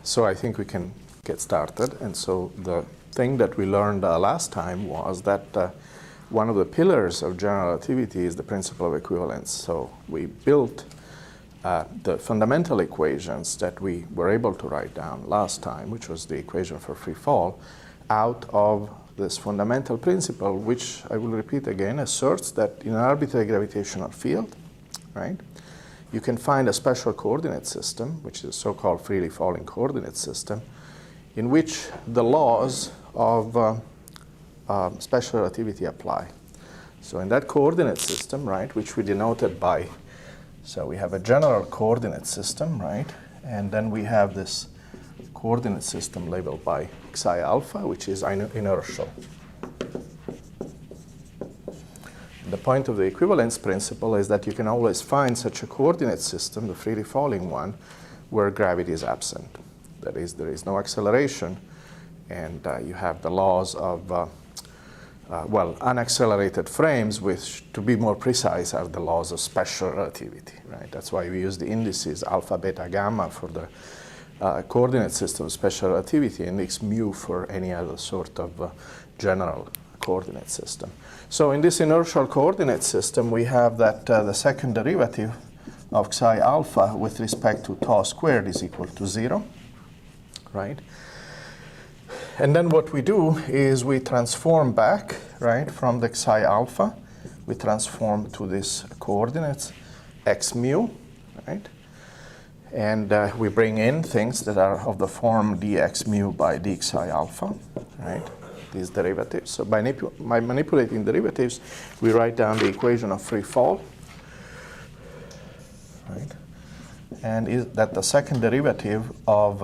So I think we can get started. And so the thing that we learned last time was that one of the pillars of general relativity is the principle of equivalence. So we built the fundamental equations that we were able to write down last time, which was the equation for free fall, out of this fundamental principle, which I will repeat again, asserts that in an arbitrary gravitational field, right, you can find a special coordinate system, which is a so-called freely falling coordinate system, in which the laws of special relativity apply. So in that coordinate system, right, which we denoted by, so we have a general coordinate system, right, and then we have this coordinate system labeled by xi alpha, which is inertial. The point of the equivalence principle is that you can always find such a coordinate system, the freely falling one, where gravity is absent. That is, there is no acceleration, and you have the laws of, well, unaccelerated frames, which, to be more precise, are the laws of special relativity, right? That's why we use the indices alpha, beta, gamma for the coordinate system of special relativity, and x mu for any other sort of general coordinate system. So in this inertial coordinate system, we have that the second derivative of xi alpha with respect to tau squared is equal to 0, right? And then what we do is we transform back, right, from the xi alpha. We transform to this coordinates x mu, right? And we bring in things that are of the form dx mu by dxi alpha, right? These derivatives. So by manipulating derivatives, we write down the equation of free fall, right? And is that the second derivative of,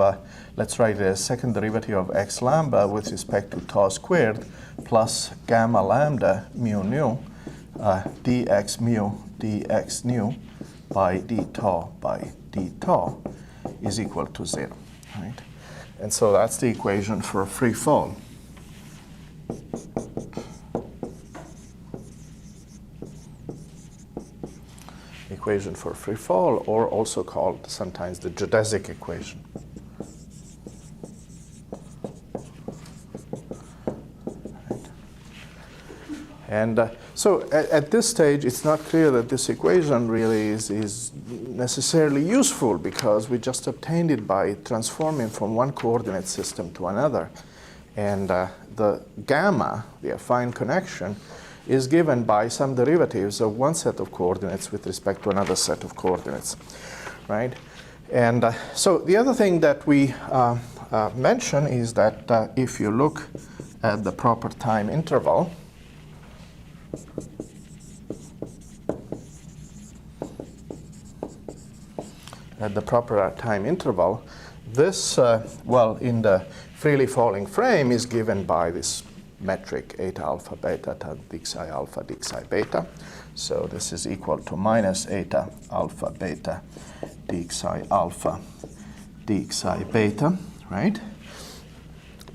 let's write the second derivative of x lambda with respect to tau squared plus gamma lambda mu nu dx mu dx nu by d tau is equal to 0, right? And so that's the equation for free fall. Equation for free fall, or also called sometimes the geodesic equation. Right. And so at this stage, it's not clear that this equation really is necessarily useful, because we just obtained it by transforming from one coordinate system to another. And the gamma, the affine connection, is given by some derivatives of one set of coordinates with respect to another set of coordinates, right? And so the other thing that we mention is that if you look at the proper time interval, this, well, in the freely falling frame is given by this metric eta alpha beta dxi alpha dxi beta. So this is equal to minus eta alpha beta dxi alpha dxi beta, right?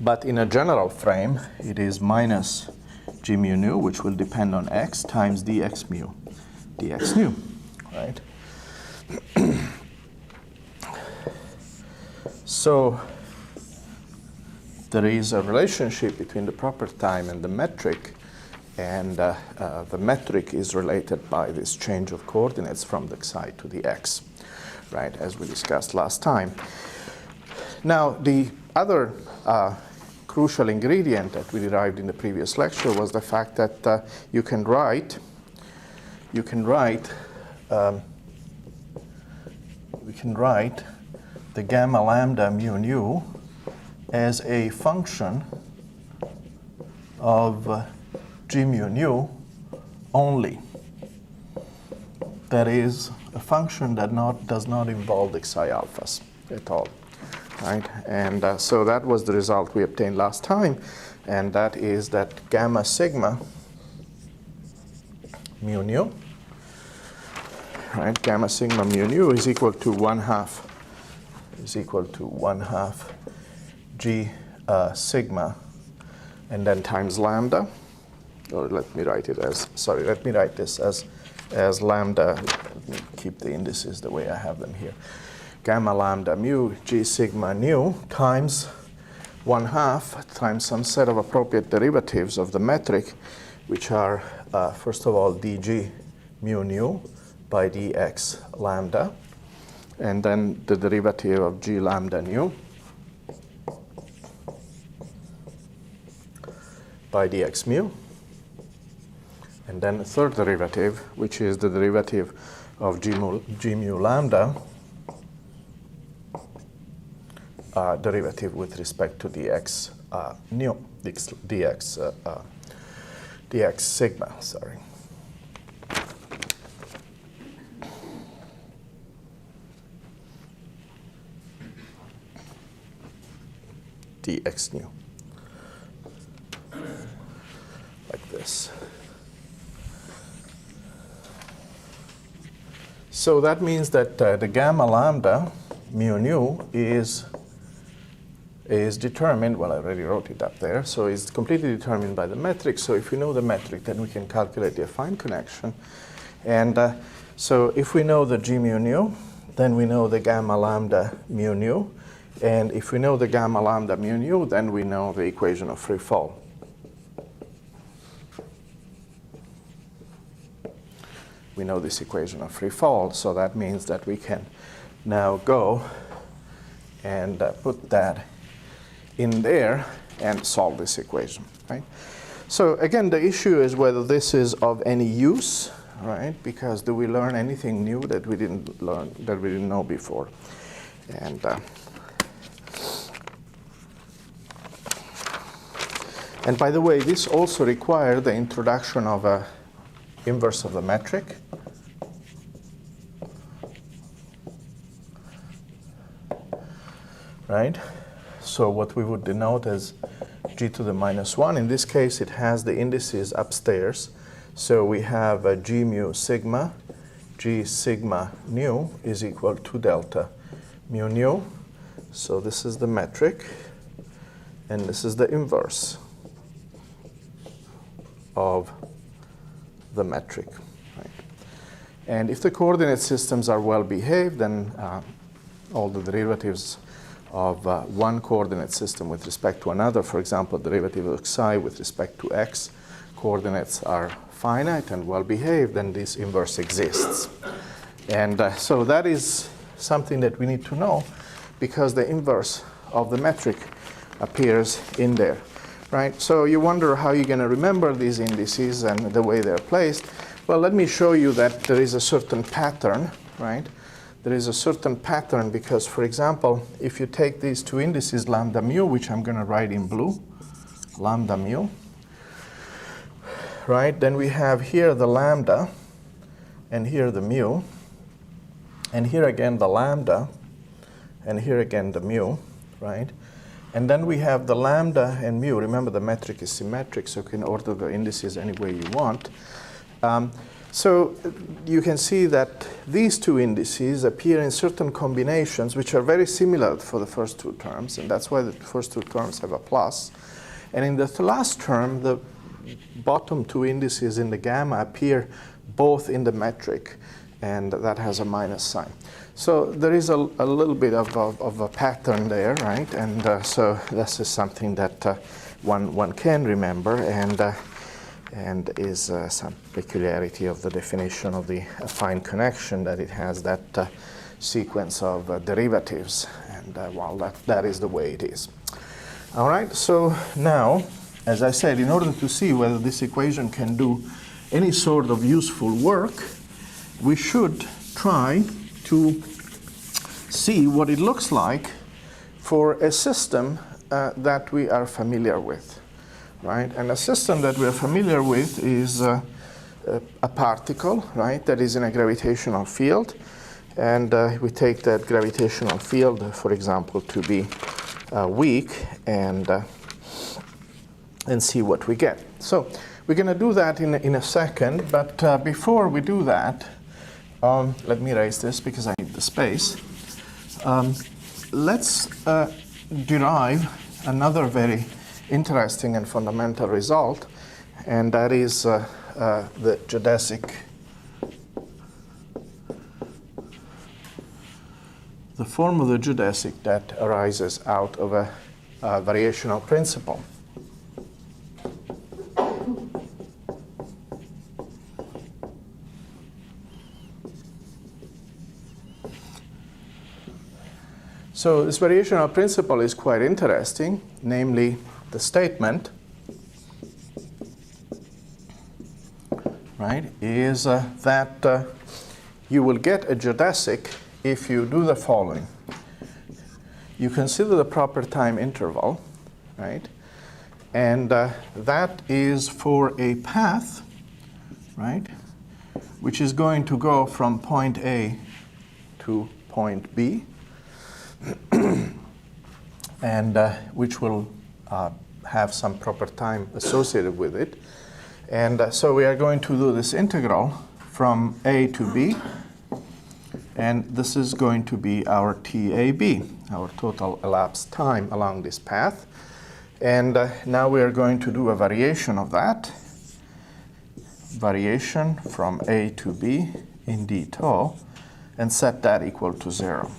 But in a general frame, it is minus g mu nu, which will depend on x, times dx mu dx nu, right? So there is a relationship between the proper time and the metric, and the metric is related by this change of coordinates from the xi to the x, right, as we discussed last time. Now, the other crucial ingredient that we derived in the previous lecture was the fact that you can write the gamma lambda mu nu as a function of g mu nu only. That is, a function that does not involve the xi alphas at all, right? And so that was the result we obtained last time, and that is that gamma sigma mu nu, right? Gamma sigma mu nu is equal to 1/2 g sigma, and then times lambda, or let me write this as lambda. Let me keep the indices the way I have them here. gamma lambda mu g sigma nu times 1/2 times some set of appropriate derivatives of the metric, which are, first of all, dg mu nu by dx lambda, and then the derivative of g lambda nu by dx mu, and then the third derivative, which is the derivative of g mu lambda, derivative with respect to dx nu, dx sigma, sorry. Dx nu, like this. So that means that the gamma lambda mu nu is determined, well, I already wrote it up there, so it's completely determined by the metric. So if we know the metric, then we can calculate the affine connection. And so if we know the g mu nu, then we know the gamma lambda mu nu. And if we know the gamma lambda mu nu, then we know the equation of free fall. We know this equation of free fall, so that means that we can now go and put that in there and solve this equation, right? So again, the issue is whether this is of any use, right? Because do we learn anything new that we didn't learn, that we didn't know before? And by the way, this also required the introduction of a inverse of the metric. Right? So what we would denote as g to the minus 1. In this case, it has the indices upstairs. So we have a g mu sigma, g sigma nu is equal to delta mu nu. So this is the metric, and this is the inverse of the metric. Right? And if the coordinate systems are well behaved, then all the derivatives of one coordinate system with respect to another, for example, derivative of xi with respect to x, coordinates are finite and well behaved, then this inverse exists. And so that is something that we need to know, because the inverse of the metric appears in there. Right? So you wonder how you're going to remember these indices and the way they're placed. Well, let me show you that there is a certain pattern, right? There is a certain pattern because, for example, if you take these two indices, lambda mu, which I'm going to write in blue, lambda mu, right? Then we have here the lambda, and here the mu, and here again the lambda, and here again the mu, right? And then we have the lambda and mu. Remember, the metric is symmetric, so you can order the indices any way you want. So you can see that these two indices appear in certain combinations which are very similar for the first two terms, and that's why the first two terms have a plus. And in the last term, the bottom two indices in the gamma appear both in the metric, and that has a minus sign. So there is a little bit of a pattern there, right? And so this is something that one can remember, and is some peculiarity of the definition of the affine connection, that it has that sequence of derivatives, and well, that is the way it is. All right, so now, as I said, in order to see whether this equation can do any sort of useful work, we should try to see what it looks like for a system that we are familiar with, right? And a system that we are familiar with is a particle, right, that is in a gravitational field. And we take that gravitational field, for example, to be weak, and see what we get. So we're going to do that in a second, but before we do that, let me erase this because I need the space. Let's derive another very interesting and fundamental result, and that is the the form of the geodesic that arises out of a variational principle. So this variational principle is quite interesting, namely the statement, right, is that you will get a geodesic if you do the following. You consider the proper time interval, right, and that is for a path, right, which is going to go from point A to point B, and which will have some proper time associated with it. And so we are going to do this integral from A to B, and this is going to be our TAB, our total elapsed time along this path. And now we are going to do a variation of that, variation from A to B in d tau, and set that equal to 0.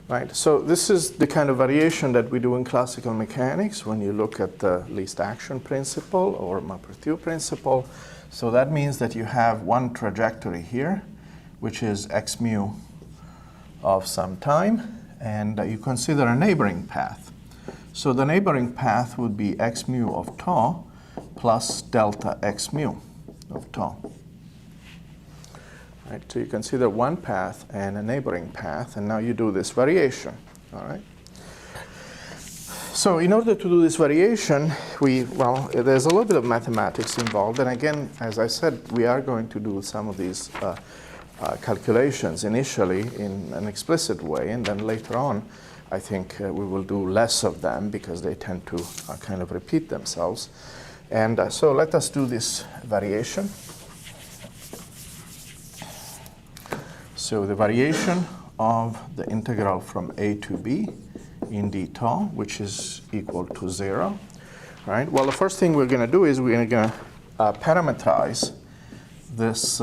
Right, so this is the kind of variation that we do in classical mechanics when you look at the least action principle or Maupertuis principle. So that means that you have one trajectory here, which is x mu of some time, and you consider a neighboring path. So the neighboring path would be x mu of tau plus delta x mu of tau. Right, so you consider one path and a neighboring path, and now you do this variation. All right. So in order to do this variation, there's a little bit of mathematics involved, and again, as I said, we are going to do some of these calculations initially in an explicit way, and then later on, I think we will do less of them because they tend to kind of repeat themselves. And so let us do this variation. So the variation of the integral from A to B in d tau, which is equal to 0. Right? Well, the first thing we're going to do is we're going to parameterize this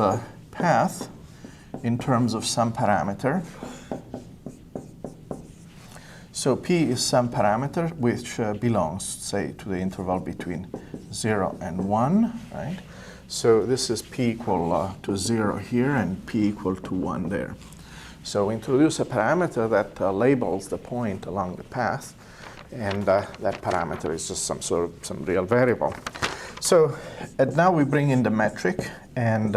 path in terms of some parameter. So P is some parameter which belongs, say, to the interval between 0 and 1, right? So this is P equal to 0 here and P equal to 1 there. So we introduce a parameter that labels the point along the path, and that parameter is just some real variable. So now we bring in the metric, and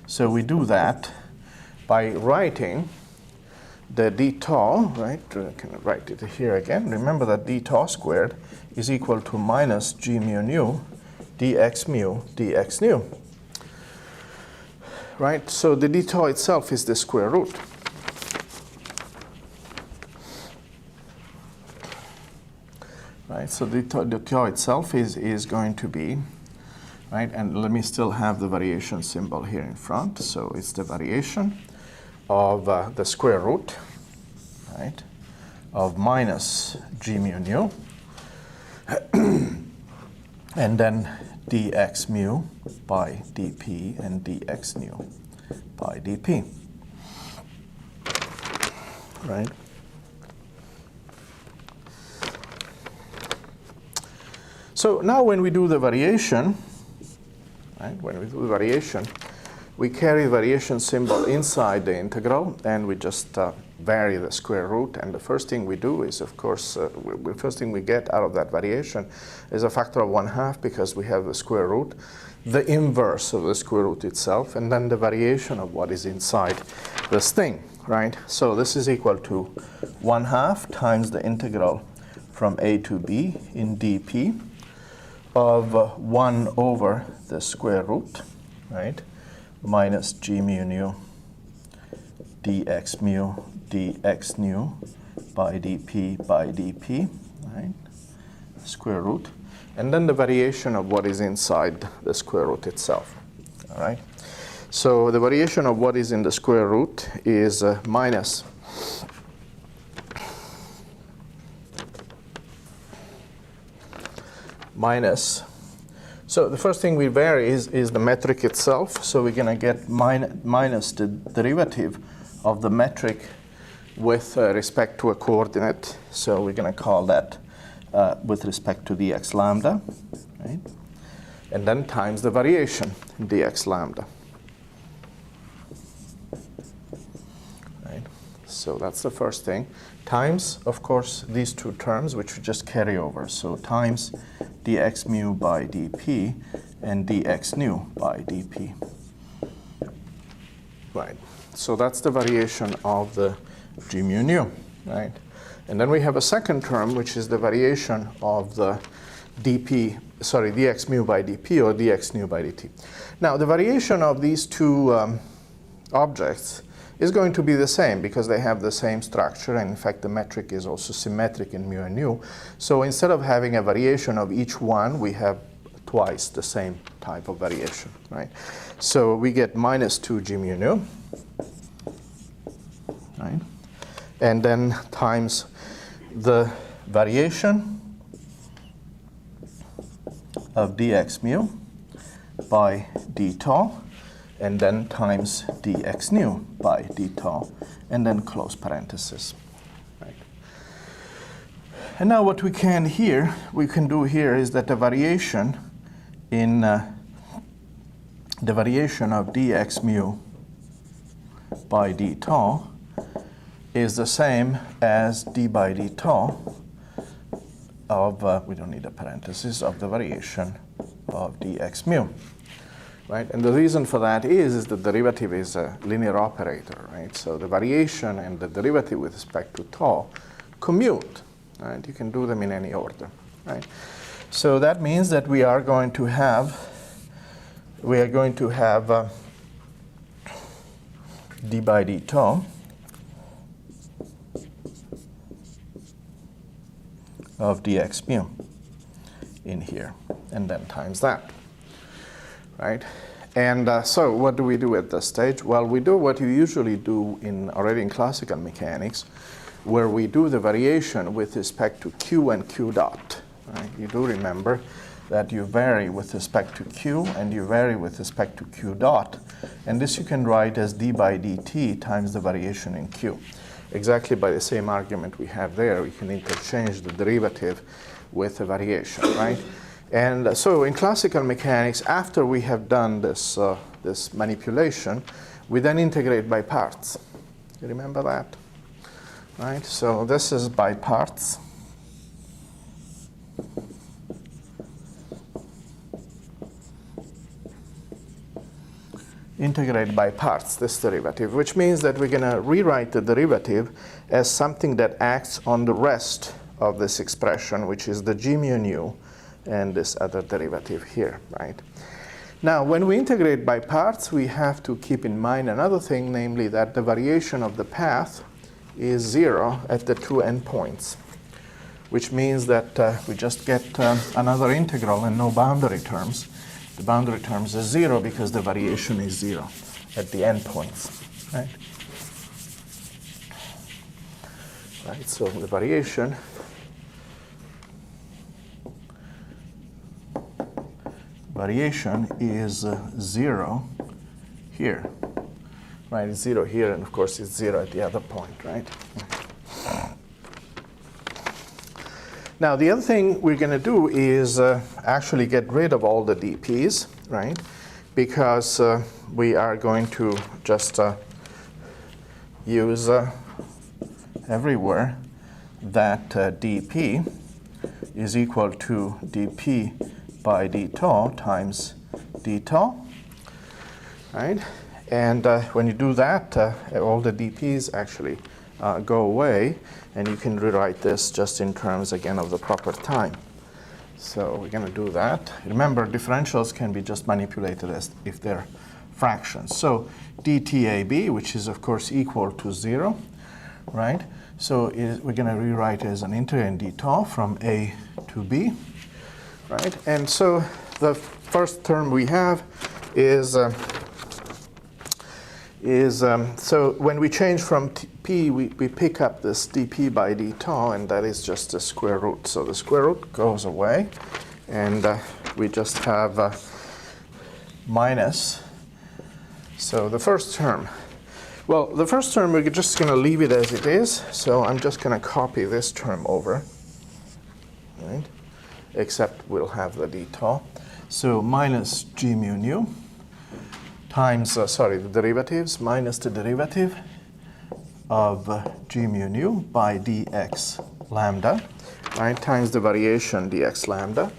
so we do that by writing the d tau, right? I can write it here again. Remember that d tau squared is equal to minus g mu nu dx mu dx nu. Right? So the d tau itself is the square root. Right? So the tau itself is going to be, right? And let me still have the variation symbol here in front. So it's the variation of the square root, right, of minus g mu nu, and then dx mu by dp and dx nu by dp, right? So now when we do the variation, right, we carry the variation symbol inside the integral, and we just vary the square root. And the first thing we do is, of course, the first thing we get out of that variation is a factor of 1/2, because we have the square root, the inverse of the square root itself, and then the variation of what is inside this thing, right? So this is equal to 1/2 times the integral from a to b in dp of 1 over the square root, right, minus g mu nu dx mu dx nu by dp, right, square root, and then the variation of what is inside the square root itself. All right. So the variation of what is in the square root is minus So the first thing we vary is the metric itself. So we're going to get minus the derivative of the metric with respect to a coordinate. So we're going to call that with respect to dx lambda, right? And then times the variation, dx lambda. Right? So that's the first thing. Times, of course, these two terms, which we just carry over. So times dx mu by dp and dx nu by dp. Right. So that's the variation of the g mu nu, right? And then we have a second term, which is the variation of the dx mu by dp or dx nu by dt. Now, the variation of these two objects is going to be the same because they have the same structure, and in fact the metric is also symmetric in mu and nu. So instead of having a variation of each one, we have twice the same type of variation, right? So we get minus 2 g mu nu, right? And then times the variation of dx mu by d tau, and then times dx nu by d tau, and then close parenthesis. Right. And now what we can do here is that the variation in the variation of dx mu by d tau is the same as d by d tau of, we don't need a parenthesis, of the variation of dx mu. Right? And the reason for that is the derivative is a linear operator, right? So the variation and the derivative with respect to tau commute, right? You can do them in any order, right? So that means that we are going to have d by d tau of dx mu in here, and then times that. Right? And so what do we do at this stage? Well, we do what you usually do already in classical mechanics, where we do the variation with respect to q and q dot. Right? You do remember that you vary with respect to q and you vary with respect to q dot. And this you can write as d by dt times the variation in q. Exactly by the same argument we have there, we can interchange the derivative with the variation, right? And so in classical mechanics, after we have done this, this manipulation, we then integrate by parts. You remember that? Right? So this is by parts. Integrate by parts, this derivative, which means that we're going to rewrite the derivative as something that acts on the rest of this expression, which is the g mu nu and this other derivative here, right? Now, when we integrate by parts, we have to keep in mind another thing, namely that the variation of the path is 0 at the two endpoints, which means that we just get another integral and no boundary terms. The boundary terms is 0 because the variation is 0 at the endpoints, right? Right, so the variation is 0 here, right? It's 0 here, and of course it's 0 at the other point, right? Now, the other thing we're going to do is actually get rid of all the dp's, right? Because we are going to just use everywhere that dp is equal to dp by d tau times d tau, right? And when you do that, all the dp's actually go away, and you can rewrite this just in terms, again, of the proper time. So we're going to do that. Remember, differentials can be just manipulated as if they're fractions. So dTAB, which is, of course, equal to 0, right? So we're going to rewrite it as an integer in d tau from a to b. Right? And so the first term we have is so when we change from p, we pick up this dp by d tau, and that is just the square root. So the square root goes away, and we just have minus. So the first term, Well, the first term, we're just going to leave it as it is. So I'm just going to copy this term over, right? Except we'll have the d tau. So minus g mu nu times, the derivatives, minus the derivative of g mu nu by dx lambda, right, times the variation dx lambda,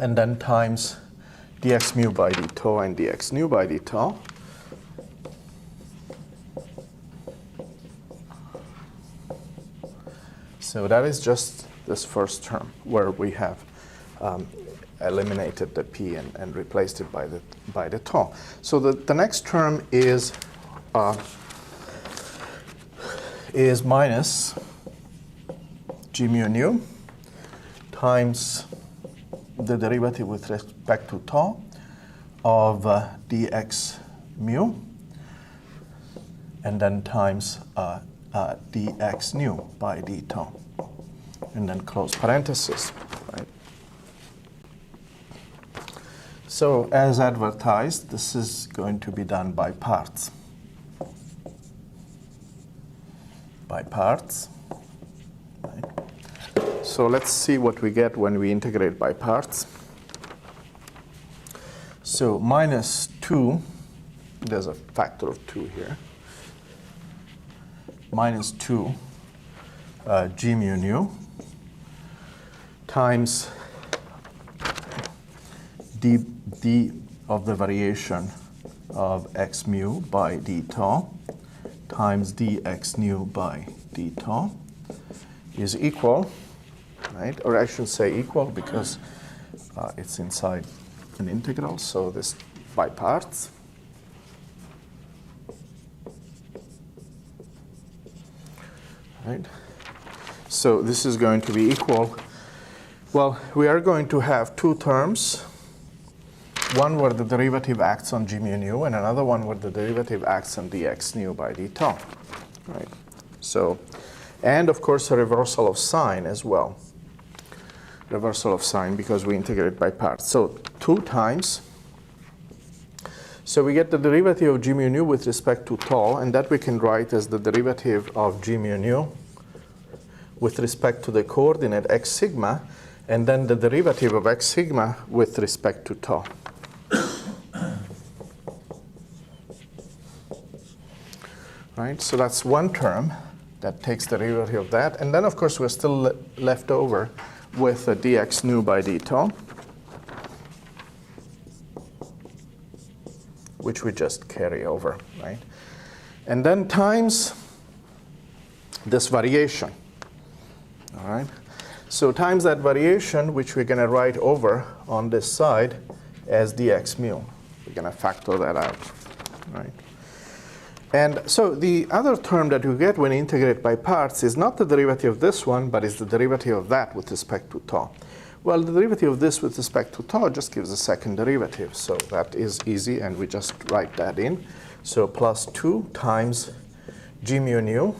and then times dx mu by d tau and dx nu by d tau. So that is just this first term where we have eliminated the p and replaced it by the tau. So the next term is minus g mu nu times the derivative with respect to tau of dx mu, and then times dx nu by d tau, and then close parenthesis, right? So as advertised, this is going to be done by parts. By parts, right? So let's see what we get when we integrate by parts. So minus 2, there's a factor of 2 here, minus 2 g mu nu times d of the variation of x mu by d tau times dx nu by d tau is equal, right? Or I should say equal because it's inside an integral, so this by parts. Right? So this is going to be equal. Well, we are going to have two terms. One where the derivative acts on g mu nu, and another one where the derivative acts on dx nu by d tau. Right? So, and of course a reversal of sign as well. Reversal of sign because we integrate by parts. So 2 times. So we get the derivative of g mu nu with respect to tau, and that we can write as the derivative of g mu nu with respect to the coordinate x sigma, and then the derivative of x sigma with respect to tau. Right? So that's one term that takes the derivative of that. And then, of course, we're still left over with dx nu by d tau, which we just carry over, right? And then times this variation, all right? So times that variation, which we're going to write over on this side as dx mu. We're going to factor that out, right? And so the other term that you get when you integrate by parts is not the derivative of this one, but is the derivative of that with respect to tau. Well, the derivative of this with respect to tau just gives a second derivative. So that is easy, and we just write that in. So plus 2 times g mu nu,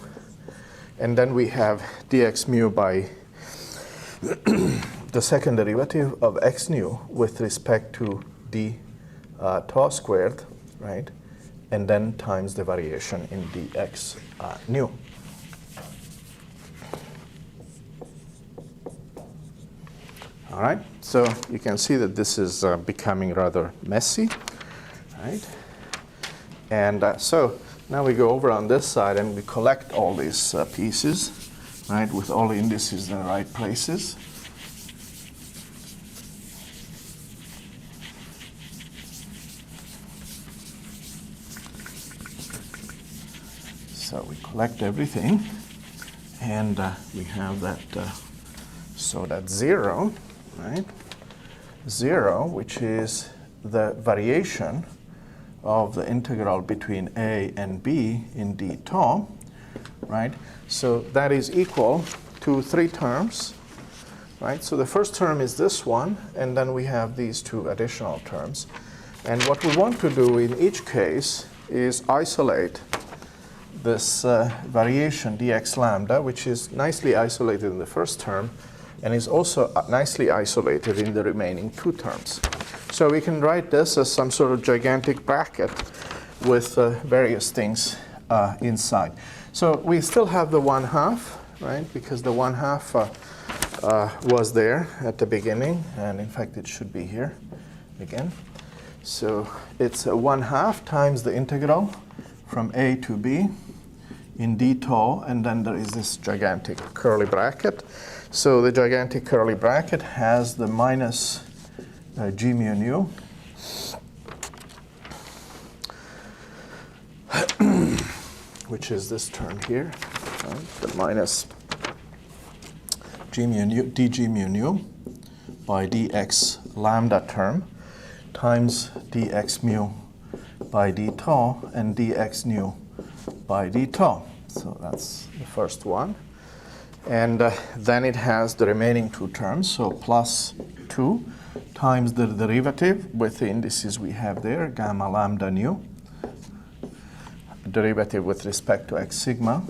and then we have dx mu by the second derivative of x nu with respect to d tau squared, right? And then times the variation in dx nu. All right, so you can see that this is becoming rather messy, right? And so now we go over on this side and we collect all these pieces, right, with all the indices in the right places. So we collect everything, and we have that, so that's 0, right? 0, which is the variation of the integral between a and b in d tau, right? So that is equal to 3 terms, right? So the first term is this one, and then we have these 2 additional terms. And what we want to do in each case is isolate this variation dx lambda, which is nicely isolated in the first term, and is also nicely isolated in the remaining two terms. So we can write this as some sort of gigantic bracket with various things inside. So we still have the 1/2, right? Because the 1/2 was there at the beginning, and in fact it should be here again. So it's 1/2 times the integral from a to b in d tau, and then there is this gigantic curly bracket. So the gigantic curly bracket has the minus g mu nu which is this term here, right? The minus g mu nu, dg mu nu by dx lambda term times dx mu by d tau and dx nu by d tau. So that's the first one. And then it has the remaining two terms, so plus 2 times the derivative with the indices we have there, gamma lambda nu, derivative with respect to x sigma,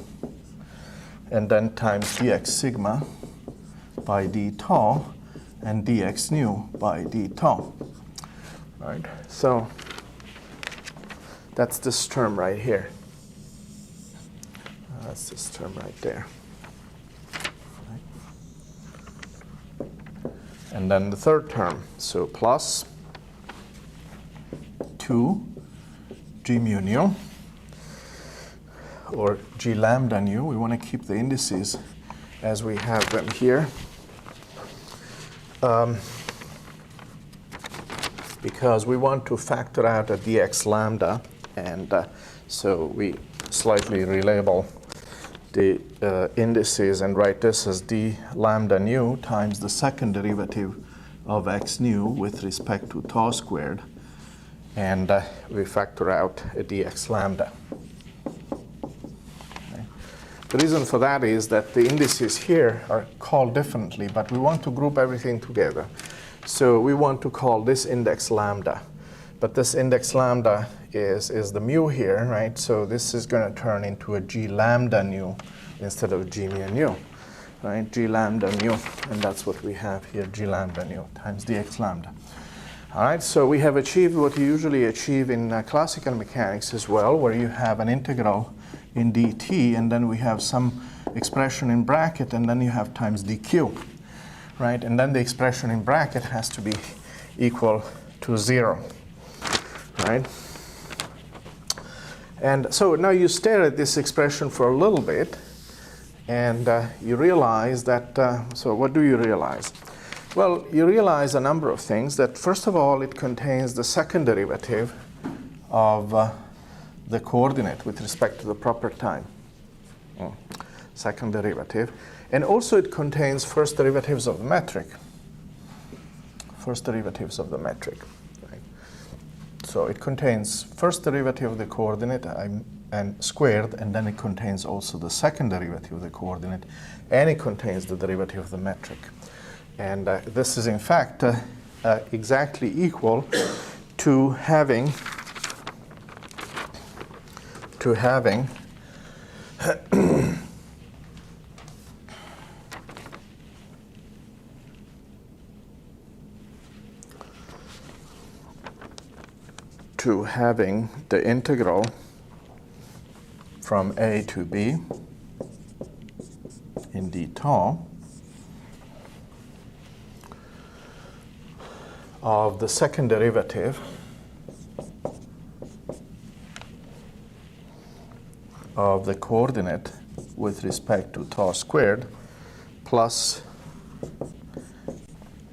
and then times dx sigma by d tau and dx nu by d tau. Right? So that's this term right here. That's this term right there. Right? And then the third term, so plus 2 g mu nu, or g lambda nu. We want to keep the indices as we have them here. Because we want to factor out a dx lambda, and so we slightly relabel the indices and write this as d lambda nu times the second derivative of x nu with respect to tau squared, and we factor out a dx lambda. Okay. The reason for that is that the indices here are called differently, but we want to group everything together. So we want to call this index lambda, but this index lambda is the mu here, right? So this is going to turn into a g lambda nu instead of g mu nu, right? G lambda nu, and that's what we have here, g lambda nu times dx lambda. All right, so we have achieved what you usually achieve in classical mechanics as well, where you have an integral in dt, and then we have some expression in bracket, and then you have times dq. Right, and then the expression in bracket has to be equal to 0, right? And so now you stare at this expression for a little bit, and you realize that, so what do you realize? Well, you realize a number of things. That first of all, it contains the second derivative of the coordinate with respect to the proper time. Second derivative. And also it contains first derivatives of the metric. First derivatives of the metric. Right? So it contains first derivative of the coordinate and squared, and then it contains also the second derivative of the coordinate, and it contains the derivative of the metric. And this is in fact exactly equal to having the integral from a to b in d tau of the second derivative of the coordinate with respect to tau squared plus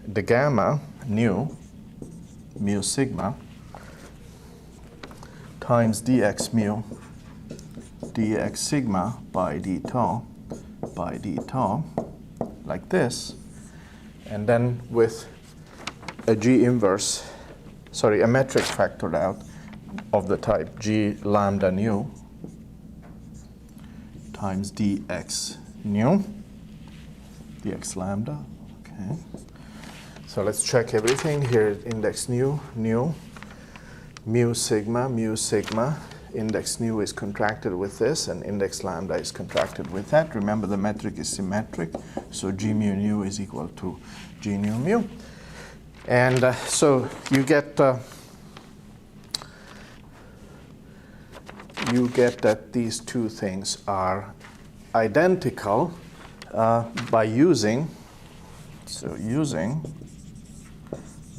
the gamma nu mu sigma times dx mu dx sigma by d tau, like this, and then with a metric factored out of the type g lambda nu times dx nu, dx lambda, okay. So let's check everything here, index nu, mu sigma, index nu is contracted with this, and index lambda is contracted with that. Remember, the metric is symmetric, so g mu nu is equal to g nu mu. And so you get that these two things are identical by using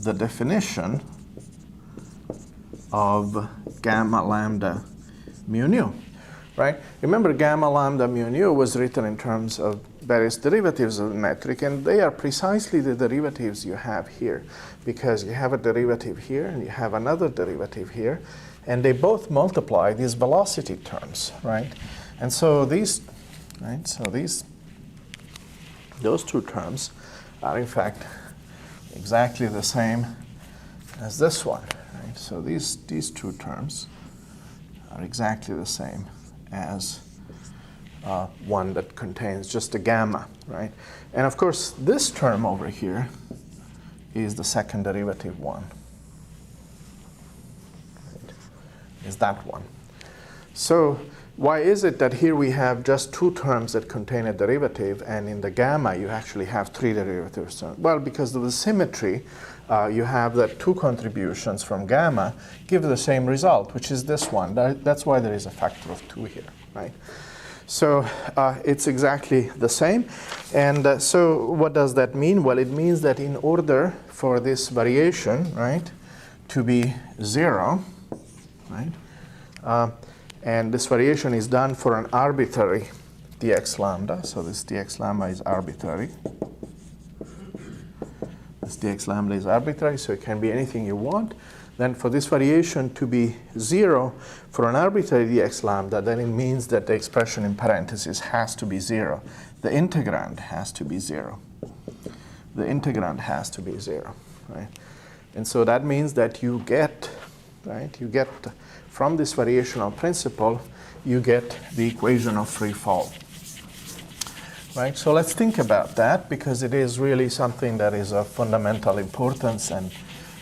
the definition of gamma lambda mu nu, right? Remember, gamma lambda mu nu was written in terms of various derivatives of the metric, and they are precisely the derivatives you have here, because you have a derivative here and you have another derivative here, and they both multiply these velocity terms, right? And so these, right? So those two terms are in fact exactly the same as this one. So these two terms are exactly the same as one that contains just a gamma, right? And of course, this term over here is the second derivative one. Right? Is that one. So why is it that here we have just two terms that contain a derivative, and in the gamma you actually have three derivatives? Well, because of the symmetry, you have that two contributions from gamma give the same result, which is this one. That's why there is a factor of 2 here, right? So it's exactly the same. And so what does that mean? Well, it means that in order for this variation, right, to be 0, right, and this variation is done for an arbitrary dx lambda. So this dx lambda is arbitrary. This dx lambda is arbitrary, so it can be anything you want. Then for this variation to be 0 for an arbitrary dx lambda, then it means that the expression in parentheses has to be 0. The integrand has to be 0. The integrand has to be 0, right? And so that means that you get, right, from this variational principle, you get the equation of free fall. Right, so let's think about that, because it is really something that is of fundamental importance and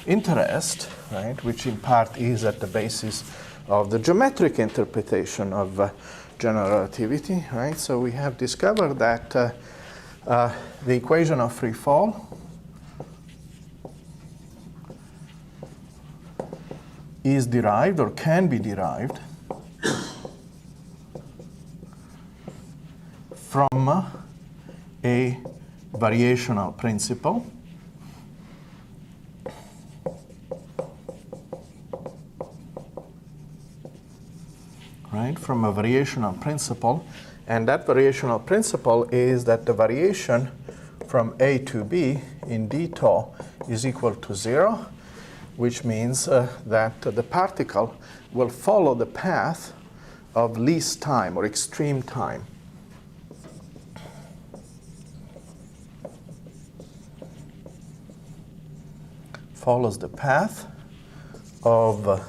interest, right, which in part is at the basis of the geometric interpretation of general relativity, right? So we have discovered that the equation of free fall is derived, or can be derived, from a variational principle, right, from a variational principle. And that variational principle is that the variation from A to B in d tau is equal to 0, which means that the particle will follow the path of least time, or extreme time. Follows the path of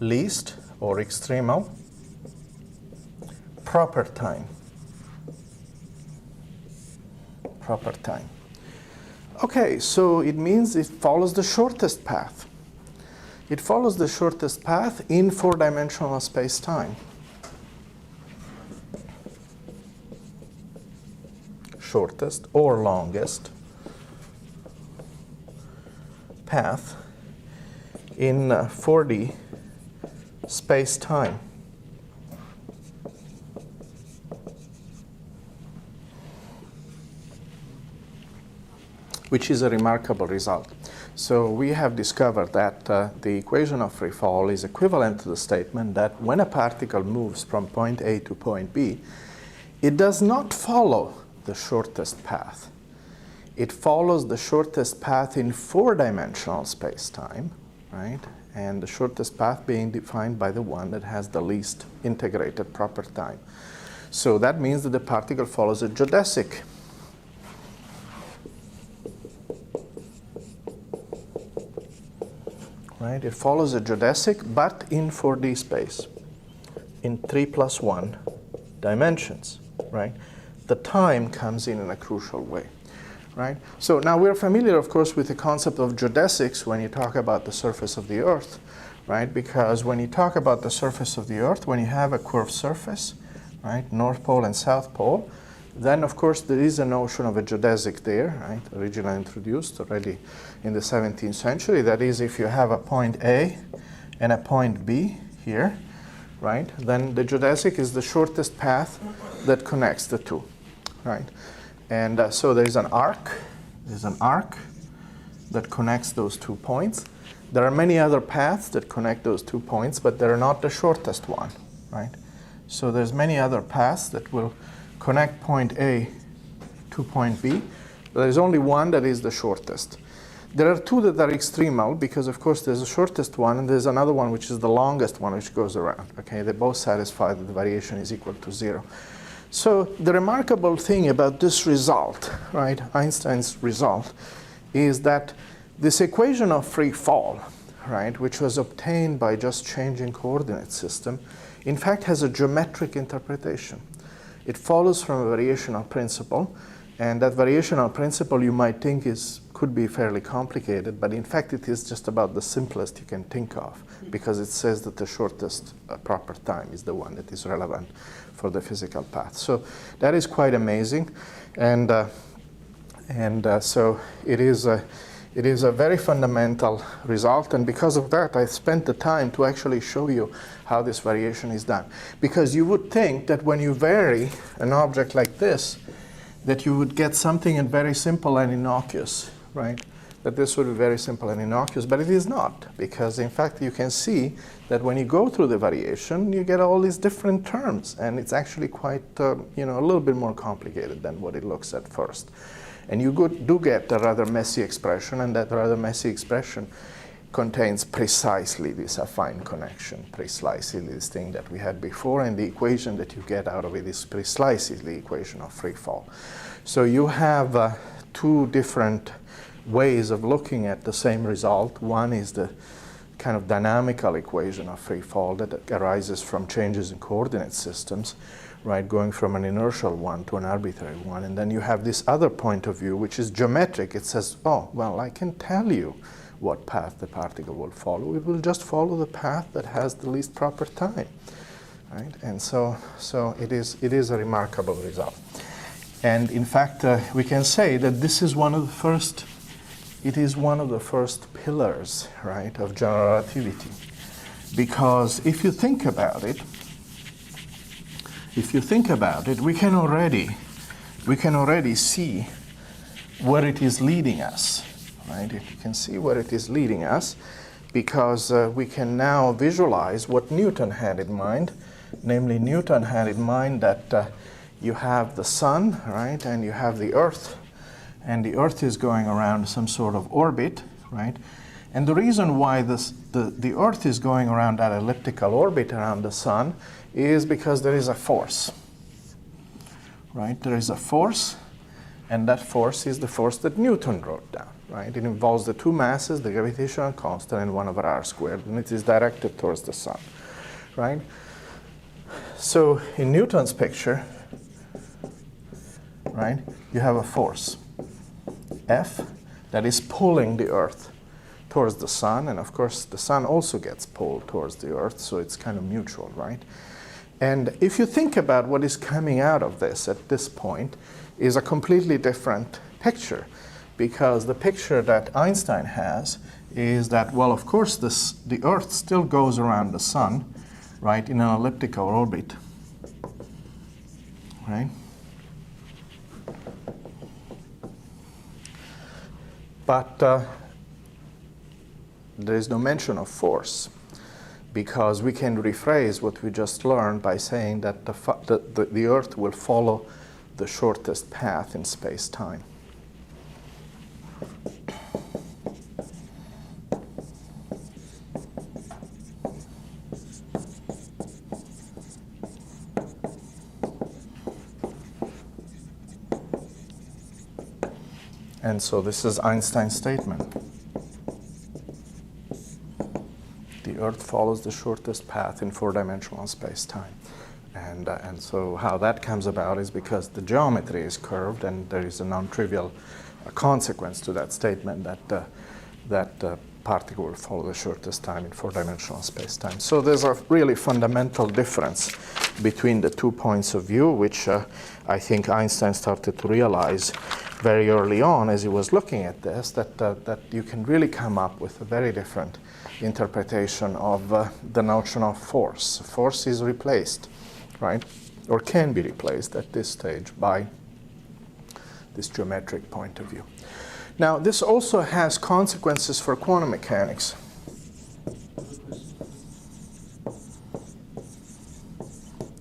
least or extremal proper time. Proper time. Okay, so it means it follows the shortest path. It follows the shortest path in four-dimensional space-time. Shortest or longest path in 4D space-time. Which is a remarkable result. So we have discovered that the equation of free fall is equivalent to the statement that when a particle moves from point A to point B, it does not follow the shortest path. It follows the shortest path in four-dimensional space-time, right? And the shortest path being defined by the one that has the least integrated proper time. So that means that the particle follows a geodesic. Right? It follows a geodesic, but in 4D space, in 3+1 dimensions, right? The time comes in a crucial way, right? So now we're familiar, of course, with the concept of geodesics when you talk about the surface of the Earth, right? Because when you talk about the surface of the Earth, when you have a curved surface, right, North Pole and South Pole, then of course there is a notion of a geodesic there, right, originally introduced already in the 17th century. That is, if you have a point A and a point B here, right, then the geodesic is the shortest path that connects the two, right? And so there's an arc that connects those 2 points. There are many other paths that connect those 2 points, but they're not the shortest one, right? So there's many other paths that will connect point A to point B, but there's only one that is the shortest. There are 2 that are extremal, because of course there's the shortest one and there's another one which is the longest one which goes around. Okay, they both satisfy that the variation is equal to 0. So the remarkable thing about this result, right, Einstein's result, is that this equation of free fall, right, which was obtained by just changing coordinate system, in fact has a geometric interpretation. It follows from a variational principle, and that variational principle you might think could be fairly complicated, but in fact it is just about the simplest you can think of, because it says that the shortest proper time is the one that is relevant for the physical path. So that is quite amazing, and so it is a very fundamental result, and because of that I spent the time to actually show you how this variation is done. Because you would think that when you vary an object like this, that you would get something very simple and innocuous, right? That this would be very simple and innocuous, but it is not, because in fact you can see that when you go through the variation, you get all these different terms, and it's actually quite, a little bit more complicated than what it looks at first. And you do get a rather messy expression, and that rather messy expression contains precisely this affine connection, precisely this thing that we had before, and the equation that you get out of it is precisely the equation of free fall. So you have 2 different ways of looking at the same result. One is the kind of dynamical equation of free fall that arises from changes in coordinate systems, right, going from an inertial one to an arbitrary one. And then you have this other point of view, which is geometric. It says, oh, well, I can tell you what path the particle will follow. It will just follow the path that has the least proper time, right? And so it is a remarkable result. And in fact, we can say that this is one of the first, it is one of the first pillars, right, of general relativity. Because if you think about it, we can already see where it is leading us, right? You can see where it is leading us, because we can now visualize what Newton had in mind. Namely, Newton had in mind that you have the sun, right, and you have the Earth, and the Earth is going around some sort of orbit, right? And the reason why the Earth is going around that elliptical orbit around the sun is because there is a force, right? There is a force, and that force is the force that Newton wrote down, right? It involves the 2 masses, the gravitational constant, and 1/r², and it is directed towards the sun, right? So in Newton's picture, right, you have a force, F, that is pulling the Earth towards the sun, and of course the sun also gets pulled towards the Earth, so it's kind of mutual, right? And if you think about what is coming out of this at this point, is a completely different picture, because the picture that Einstein has is that, well, of course the Earth still goes around the sun, right, in an elliptical orbit, right? But there is no mention of force, because we can rephrase what we just learned by saying that the Earth will follow the shortest path in space-time. And so this is Einstein's statement. The Earth follows the shortest path in 4-dimensional space-time. And so how that comes about is because the geometry is curved, and there is a non-trivial consequence to that statement that particle will follow the shortest time in 4-dimensional space-time. So there's a really fundamental difference between the 2 points of view, which I think Einstein started to realize very early on as he was looking at this, that you can really come up with a very different interpretation of the notion of force. Force is replaced, right, or can be replaced at this stage by this geometric point of view. Now, this also has consequences for quantum mechanics.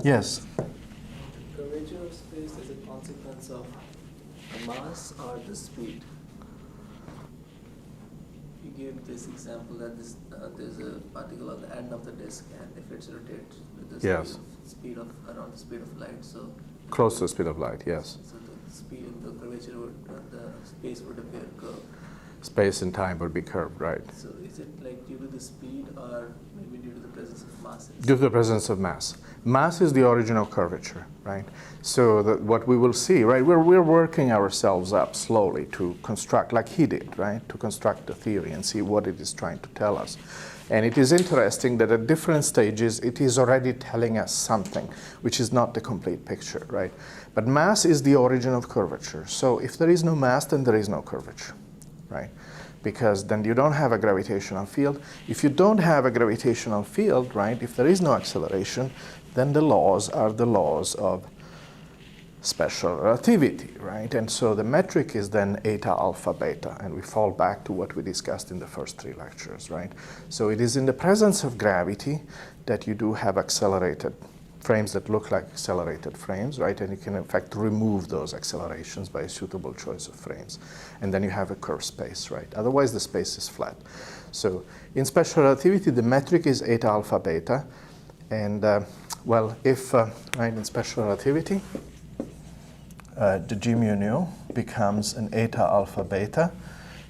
Yes? Curvature of space is a consequence of the mass or the speed. You gave this example that there's a particle at the end of the disk, and if it rotates with the speed of around the speed of light, so close to the speed of light, yes. So the speed, the curvature would, the space would appear curved. Space and time would be curved, right? So is it like due to the speed, or maybe due to the presence of mass? Due to the presence of mass. Mass is the origin of curvature, right? So what we will see, right, we're working ourselves up slowly to construct, like he did, right, to construct the theory and see what it is trying to tell us. And it is interesting that at different stages, it is already telling us something, which is not the complete picture, right? But mass is the origin of curvature. So if there is no mass, then there is no curvature, right? Because then you don't have a gravitational field. If you don't have a gravitational field, right, if there is no acceleration, then the laws are the laws of special relativity, right? And so the metric is then eta, alpha, beta, and we fall back to what we discussed in the first 3 lectures, right? So it is in the presence of gravity that you do have accelerated frames that look like accelerated frames, right? And you can in fact remove those accelerations by a suitable choice of frames. And then you have a curved space, right? Otherwise the space is flat. So in special relativity, the metric is eta, alpha, beta. And well, if, right, in special relativity, the G mu nu becomes an eta, alpha, beta.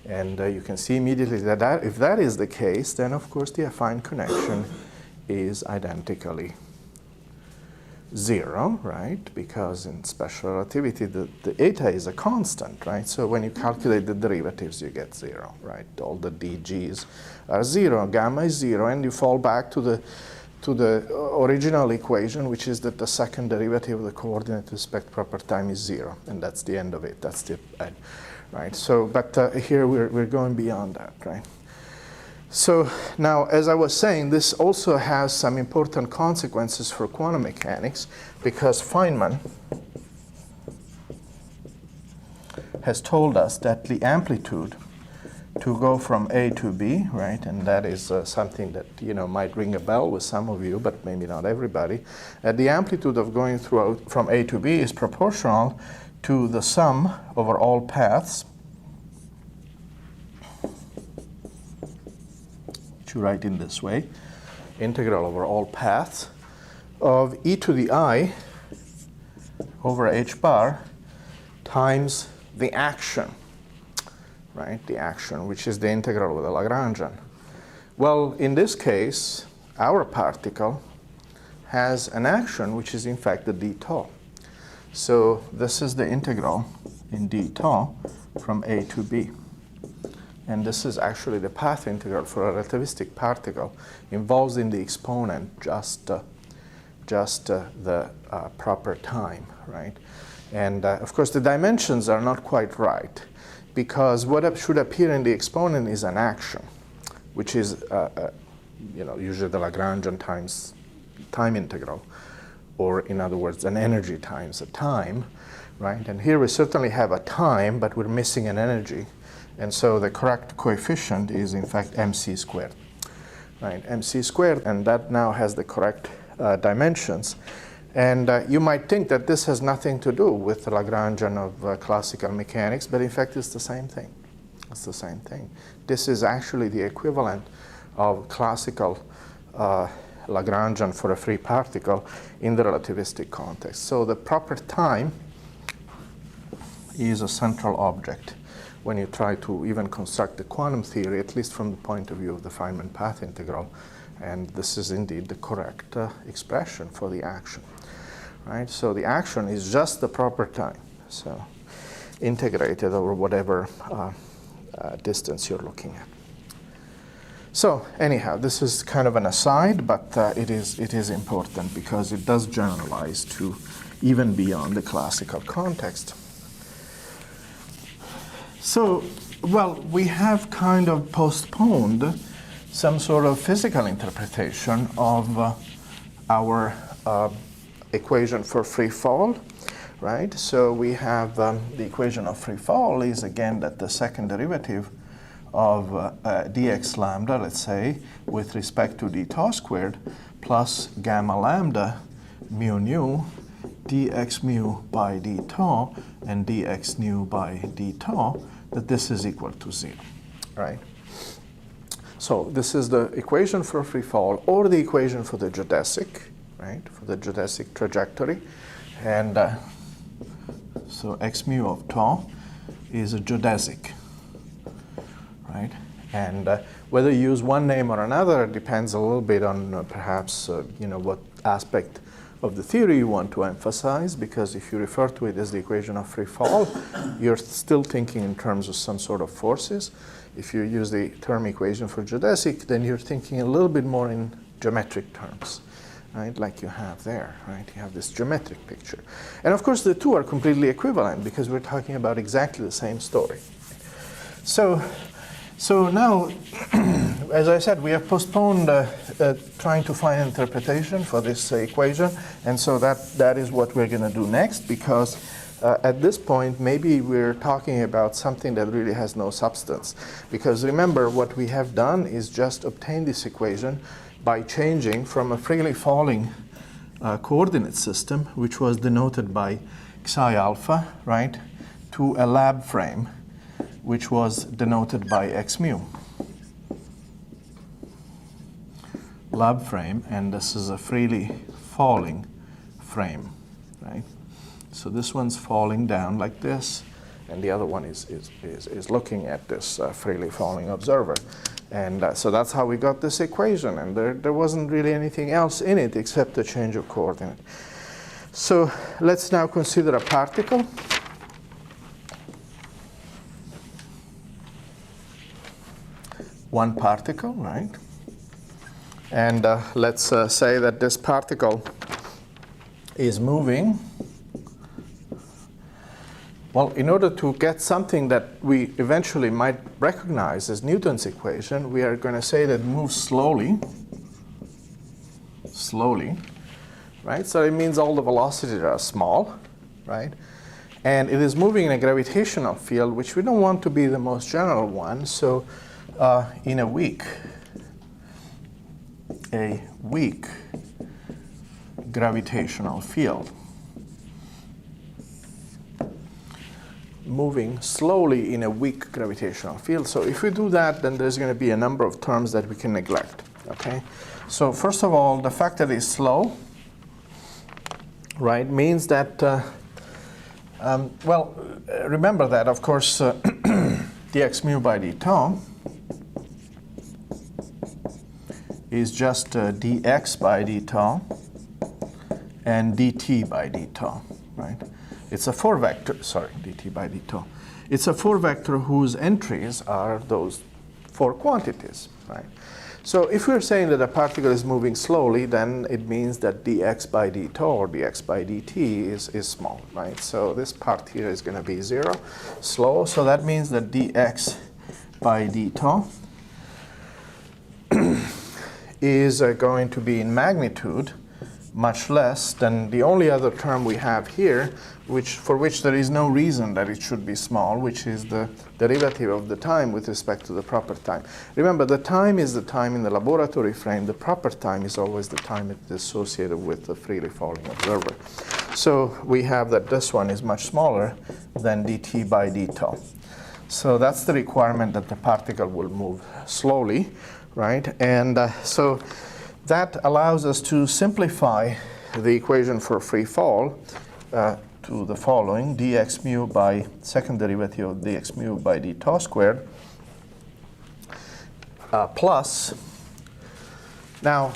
And you can see immediately that if that is the case, then of course the affine connection is identically 0, right? Because in special relativity, the eta is a constant, right? So when you calculate the derivatives, you get 0, right? All the dg's are 0, gamma is 0, and you fall back to the original equation, which is that the second derivative of the coordinate with respect to proper time is 0, and that's the end of it. That's the end, right? So, but here we're going beyond that, right? So now, as I was saying, this also has some important consequences for quantum mechanics, because Feynman has told us that the amplitude to go from A to B, right, and that is something that, you know, might ring a bell with some of you, but maybe not everybody. The amplitude of going from A to B is proportional to the sum over all paths, which you write in this way, integral over all paths of e to the I over h bar times the action, right? The action, which is the integral with the Lagrangian. Well, in this case, our particle has an action which is in fact the d tau. So this is the integral in d tau from A to B. And this is actually the path integral for a relativistic particle, involves in the exponent just the proper time, right? And of course, the dimensions are not quite right, because what should appear in the exponent is an action, which is you know, usually the Lagrangian times time integral, or in other words, an energy times a time, right? And here we certainly have a time, but we're missing an energy. And so the correct coefficient is in fact mc squared, right? Mc squared, and that now has the correct dimensions. And you might think that this has nothing to do with the Lagrangian of classical mechanics, but in fact it's the same thing. It's the same thing. This is actually the equivalent of classical Lagrangian for a free particle in the relativistic context. So the proper time is a central object when you try to even construct the quantum theory, at least from the point of view of the Feynman path integral. And this is indeed the correct expression for the action, right? So the action is just the proper time, so integrated over whatever distance you're looking at. So anyhow, this is kind of an aside, but it is important because it does generalize to even beyond the classical context. So, well, we have kind of postponed some sort of physical interpretation of our equation for free fall, right? So we have the equation of free fall is again that the second derivative of dx lambda, let's say, with respect to d tau squared plus gamma lambda mu nu dx mu by d tau and dx nu by d tau, that this is equal to 0, right? So this is the equation for free fall, or the equation for the geodesic, right? For the geodesic trajectory. And so x mu of tau is a geodesic, right? And whether you use one name or another depends a little bit on perhaps what aspect of the theory you want to emphasize, because if you refer to it as the equation of free fall, you're still thinking in terms of some sort of forces. If you use the term equation for geodesic, then you're thinking a little bit more in geometric terms, right? Like you have there, right? You have this geometric picture. And of course, the two are completely equivalent because we're talking about exactly the same story. So now, as I said, we have postponed trying to find interpretation for this equation, and so that is what we're going to do next, because at this point, maybe we're talking about something that really has no substance. Because remember, what we have done is just obtain this equation by changing from a freely falling coordinate system, which was denoted by psi alpha, right, to a lab frame, which was denoted by x mu. Lab frame, and this is a freely falling frame, right? So this one's falling down like this, and the other one is looking at this freely falling observer. And so that's how we got this equation, and there wasn't really anything else in it except a change of coordinate. So let's now consider a particle. One particle, right? And let's say that this particle is moving. Well, in order to get something that we eventually might recognize as Newton's equation, we are going to say that it moves slowly, right? So it means all the velocities are small, right? And it is moving in a gravitational field, which we don't want to be the most general one. So in a weak gravitational field, moving slowly in a weak gravitational field. So if we do that, then there's going to be a number of terms that we can neglect, okay? So first of all, the fact that it's slow, right, means that, remember that, of course, dx mu by d tau is just dx by d tau and dt by d tau, right? It's a four vector, dt by d tau. It's a four vector whose entries are those four quantities, right? So if we're saying that a particle is moving slowly, then it means that dx by d tau or dx by dt is small, right? So this part here is going to be 0, slow. So that means that dx by d tau is going to be in magnitude much less than the only other term we have here, for which there is no reason that it should be small, which is the derivative of the time with respect to the proper time. Remember, the time is the time in the laboratory frame. The proper time is always the time it is associated with the freely falling observer. So we have that this one is much smaller than dt by d tau. So that's the requirement that the particle will move slowly, right? And so that allows us to simplify the equation for free fall to the following: dx mu by second derivative of dx mu by d tau squared plus, now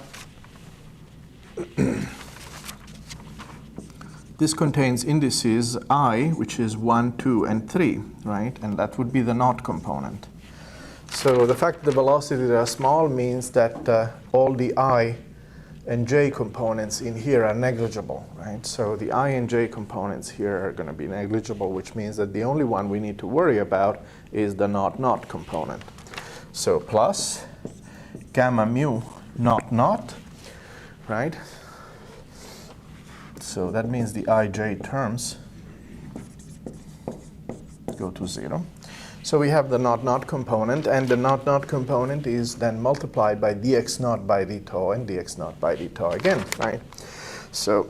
this contains indices I, which is 1, 2, and 3, right? And that would be the naught component. So the fact that the velocities are small means that all the I and j components in here are negligible, right? So the I and j components here are going to be negligible, which means that the only one we need to worry about is the naught component. So plus gamma mu naught, right? So that means the ij terms go to 0. So we have the naught component, and the naught component is then multiplied by dx naught by d tau and dx naught by d tau again, right? So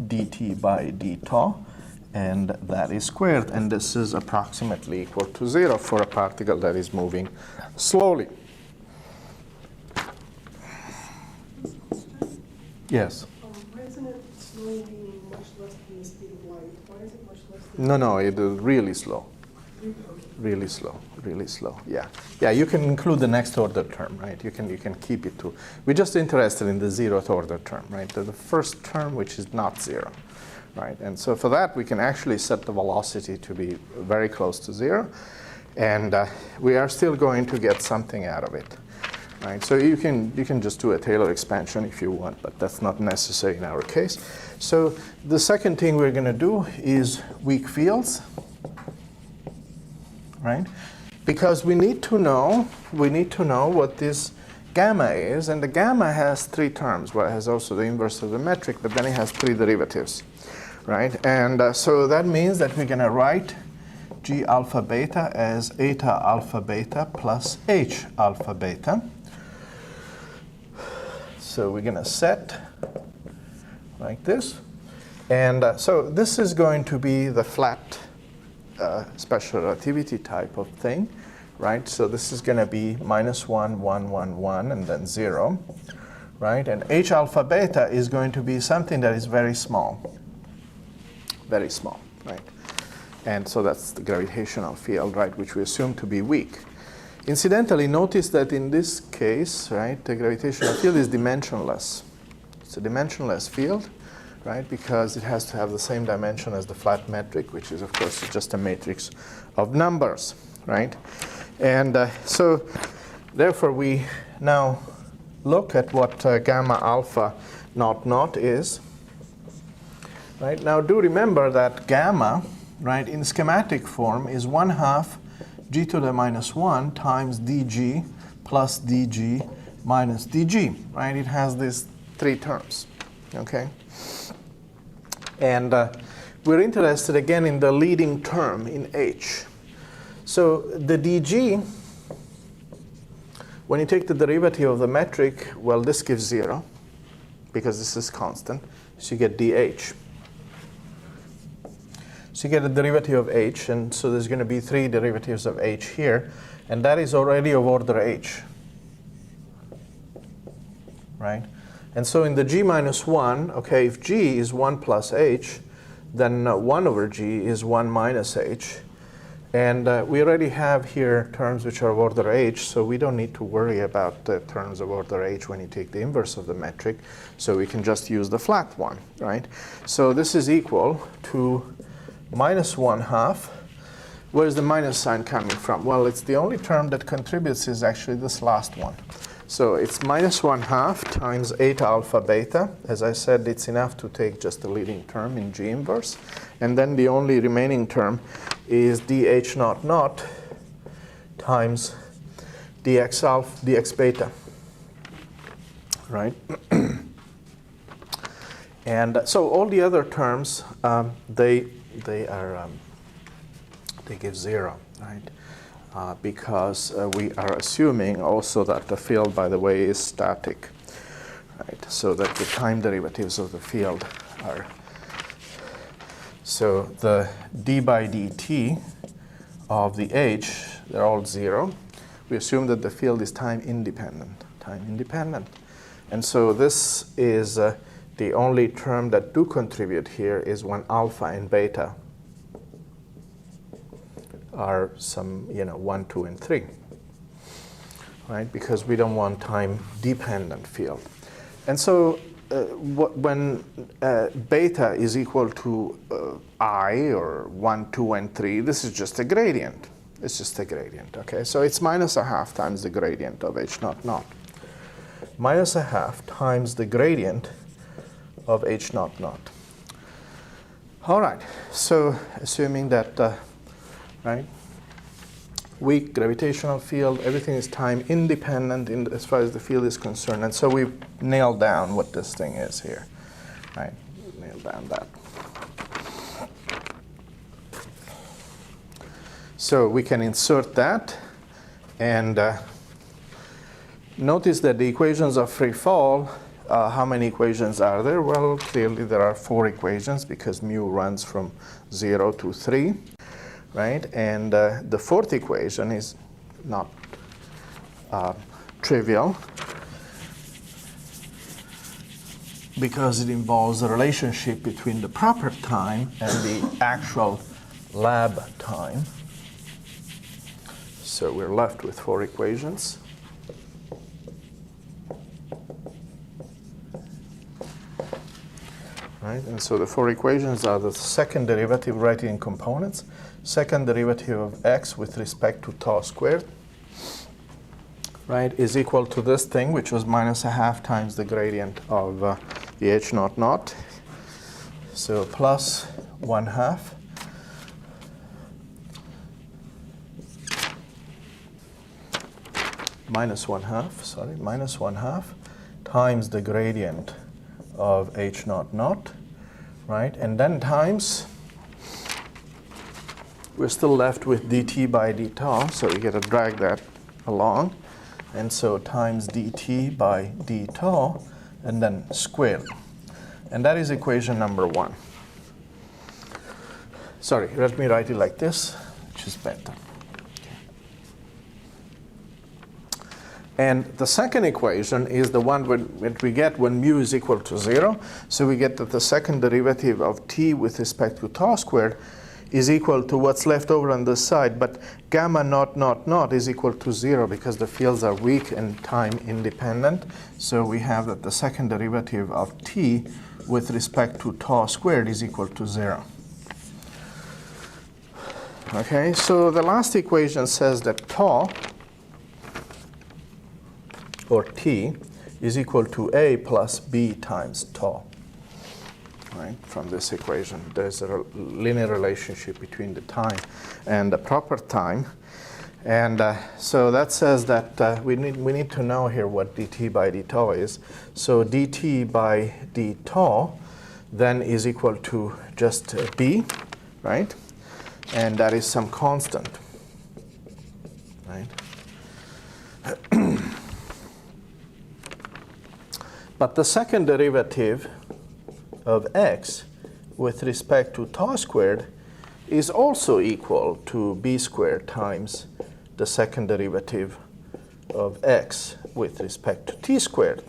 dt by d tau, and that is squared, and this is approximately equal to 0 for a particle that is moving slowly. Yes? Why isn't it slowly being much less than the speed of light? Why is it much less than No, it is really slow. Really slow. Yeah. You can include the next order term, right? You can keep it to. We're just interested in the 0th order term, right? The first term, which is not 0, right? And so for that, we can actually set the velocity to be very close to 0, and we are still going to get something out of it, right? So you can just do a Taylor expansion if you want, but that's not necessary in our case. So the second thing we're going to do is weak fields. Right? Because we need to know what this gamma is, and the gamma has 3 terms. Well, it has also the inverse of the metric, but then it has 3 derivatives, right? And so that means that we're going to write g alpha beta as eta alpha beta plus h alpha beta. So we're going to set like this, and so this is going to be the flat special relativity type of thing, right? So this is going to be -1, 1, 1, 1, and then 0, right? And h alpha beta is going to be something that is very small, right? And so that's the gravitational field, right, which we assume to be weak. Incidentally, notice that in this case, right, the gravitational field is dimensionless. It's a dimensionless field, right, because it has to have the same dimension as the flat metric, which is, of course, just a matrix of numbers, right? And so, therefore, we now look at what gamma alpha naught is, right? Now, do remember that gamma, right, in schematic form is 1/2 g to the -1 times dg plus dg minus dg, right? It has these 3 terms, okay? And we're interested again in the leading term in h. So the dg, when you take the derivative of the metric, well, this gives 0 because this is constant. So you get dh. So you get a derivative of h, and so there's going to be 3 derivatives of h here, and that is already of order h, right? And so in the g minus 1, okay, if g is 1 plus h, then 1 over g is 1 minus h. And we already have here terms which are of order h, so we don't need to worry about the terms of order h when you take the inverse of the metric. So we can just use the flat one, right? So this is equal to -1/2. Where's the minus sign coming from? Well, it's the only term that contributes is actually this last one. So it's -1/2 times eta alpha beta. As I said, it's enough to take just the leading term in G inverse. And then the only remaining term is dH naught times dx beta, right? And so all the other terms, they give 0, right? Because we are assuming also that the field, by the way, is static, right? So that the time derivatives of the field are. So the d by dt of the h, they're all 0. We assume that the field is time independent. And so this is the only term that do contribute here is when alpha and beta are some, 1, 2, and 3, right? Because we don't want time-dependent field. And so when beta is equal to I, or 1, 2, and 3, this is just a gradient. It's just a gradient, okay? So it's minus a half times the gradient of h naught naught. Minus a half times the gradient of h naught naught. All right, so assuming that, right, weak gravitational field, everything is time independent as far as the field is concerned. And so we've nailed down what this thing is here, right? Nailed down that. So we can insert that, and notice that the equations of free fall, how many equations are there? Well, clearly there are 4 equations because mu runs from 0 to 3. Right? And the 4th equation is not trivial because it involves a relationship between the proper time and the actual lab time. So we're left with 4 equations. Right? And so the 4 equations are the second derivative, writing in components. Second derivative of x with respect to tau squared, right, is equal to this thing, which was minus a half times the gradient of the h naught naught. So plus 1/2 minus 1/2 times the gradient of h naught naught, right, and then times, we're still left with dt by d tau, so you got to drag that along. And so times dt by d tau, and then squared. And that is equation number 1. Sorry, let me write it like this, which is better. And the second equation is the one that we get when mu is equal to 0. So we get that the second derivative of t with respect to tau squared is equal to what's left over on this side, but gamma naught naught naught is equal to 0 because the fields are weak and time independent. So we have that the second derivative of t with respect to tau squared is equal to 0. Okay, so the last equation says that tau, or t, is equal to a plus b times tau. Right, from this equation, there's a linear relationship between the time and the proper time, and so that says that we need to know here what dt by d tau is. So dt by d tau then is equal to just b, right, and that is some constant, right. But the second derivative of x with respect to tau squared is also equal to b squared times the second derivative of x with respect to t squared.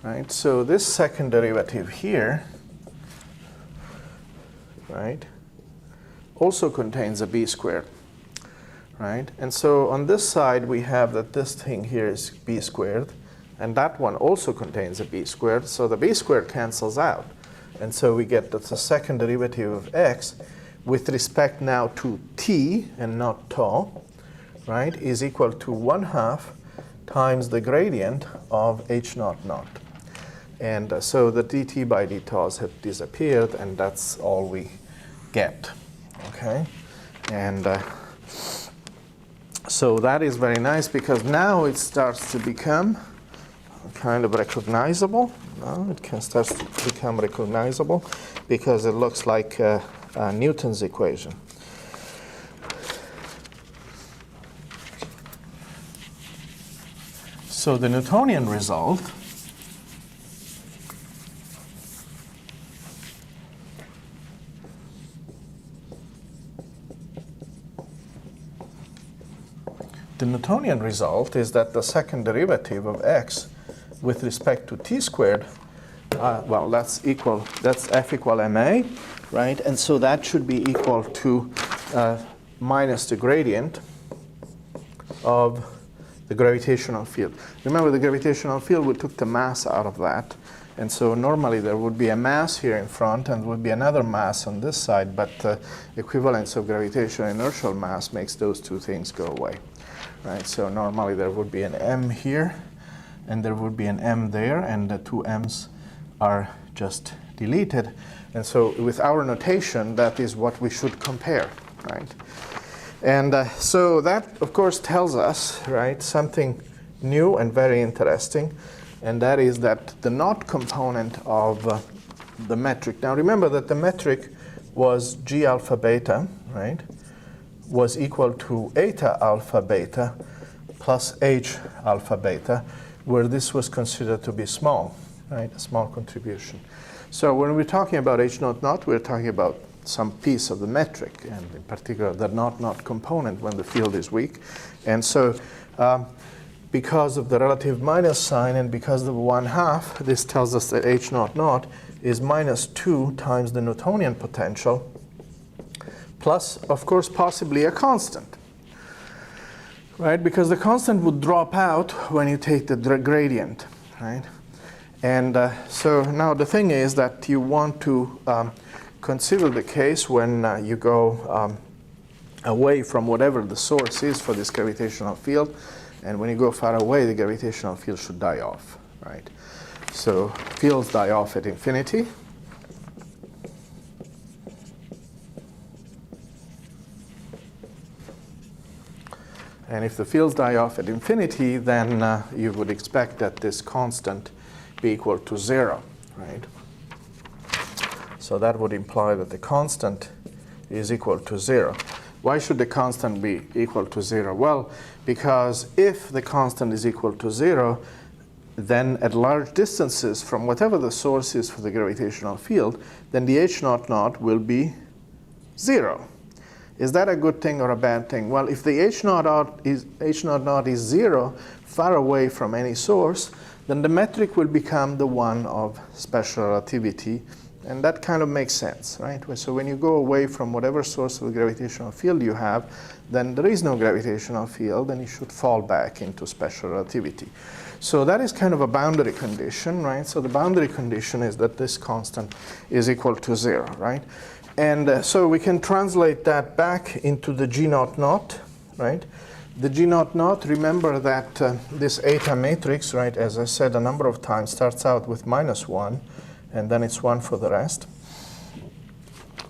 Right? So this second derivative here, right, also contains a b squared. Right? And so on this side we have that this thing here is b squared, and that one also contains a b squared, so the b squared cancels out. And so we get that the second derivative of x with respect now to t and not tau, right, is equal to 1/2 times the gradient of h naught naught. And so the dt by d taus have disappeared, and that's all we get. Okay? And so that is very nice because now it starts to become kind of recognizable. No, it can start to become recognizable because it looks like Newton's equation. So the Newtonian result is that the second derivative of x with respect to t squared, well, that's f equal ma, right? And so that should be equal to minus the gradient of the gravitational field. Remember, the gravitational field, we took the mass out of that. And so normally there would be a mass here in front and would be another mass on this side, but equivalence of gravitational inertial mass makes those two things go away. Right? So normally there would be an m here, and there would be an m there, and the two m's are just deleted. And so with our notation, that is what we should compare, right? And so that, of course, tells us, right, something new and very interesting, and that is that the naught component of the metric. Now remember that the metric was g alpha beta, right, was equal to eta alpha beta plus h alpha beta, where this was considered to be small, right, a small contribution. So when we're talking about h naught naught, we're talking about some piece of the metric, and in particular the naught naught component when the field is weak. And so because of the relative minus sign and because of 1/2, this tells us that h naught naught is minus 2 times the Newtonian potential, plus, of course, possibly a constant, right? Because the constant would drop out when you take the gradient, right? And so now the thing is that you want to consider the case when you go away from whatever the source is for this gravitational field, and when you go far away, the gravitational field should die off, right? So fields die off at infinity. And if the fields die off at infinity, then you would expect that this constant be equal to 0, right? So that would imply that the constant is equal to 0. Why should the constant be equal to 0? Well, because if the constant is equal to 0, then at large distances from whatever the source is for the gravitational field, then the h naught naught will be 0. Is that a good thing or a bad thing? Well, if the h naught naught is 0, far away from any source, then the metric will become the one of special relativity, and that kind of makes sense, right? So when you go away from whatever source of the gravitational field you have, then there is no gravitational field, and you should fall back into special relativity. So that is kind of a boundary condition, right? So the boundary condition is that this constant is equal to 0, right? And so we can translate that back into the g naught naught, right? The g naught naught, remember that this eta matrix, right, as I said a number of times, starts out with -1, and then it's 1 for the rest,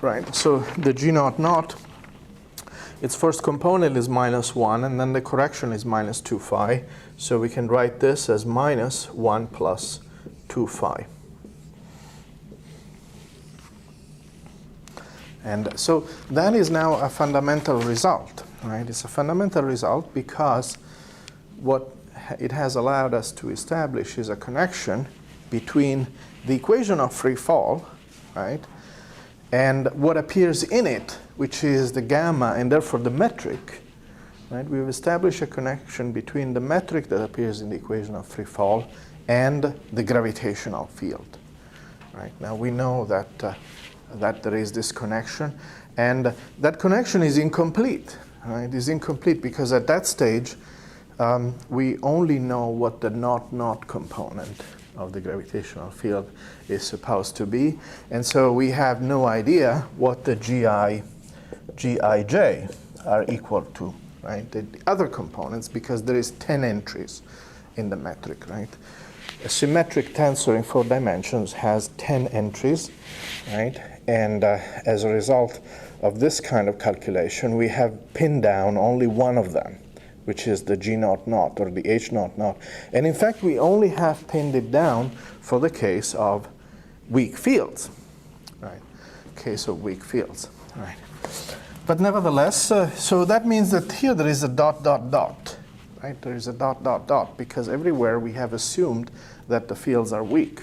right? So the g naught naught, its first component is -1, and then the correction is -2 phi. So we can write this as -1 plus 2 phi. And so that is now a fundamental result, right? It's a fundamental result because what it has allowed us to establish is a connection between the equation of free fall, right, and what appears in it, which is the gamma and therefore the metric, right? We've established a connection between the metric that appears in the equation of free fall and the gravitational field, right? Now we know that that there is this connection, and that connection is incomplete, right? It's incomplete because at that stage we only know what the naught naught component of the gravitational field is supposed to be, and so we have no idea what the Gij are equal to, right? The other components, because there is 10 entries in the metric, right? A symmetric tensor in 4 dimensions has 10 entries, right? And as a result of this kind of calculation, we have pinned down only one of them, which is the g naught naught or the h naught naught. And in fact, we only have pinned it down for the case of weak fields, right? Case of weak fields, right? But nevertheless, so that means that here there is a dot dot dot, right? There is a dot dot dot because everywhere we have assumed that the fields are weak,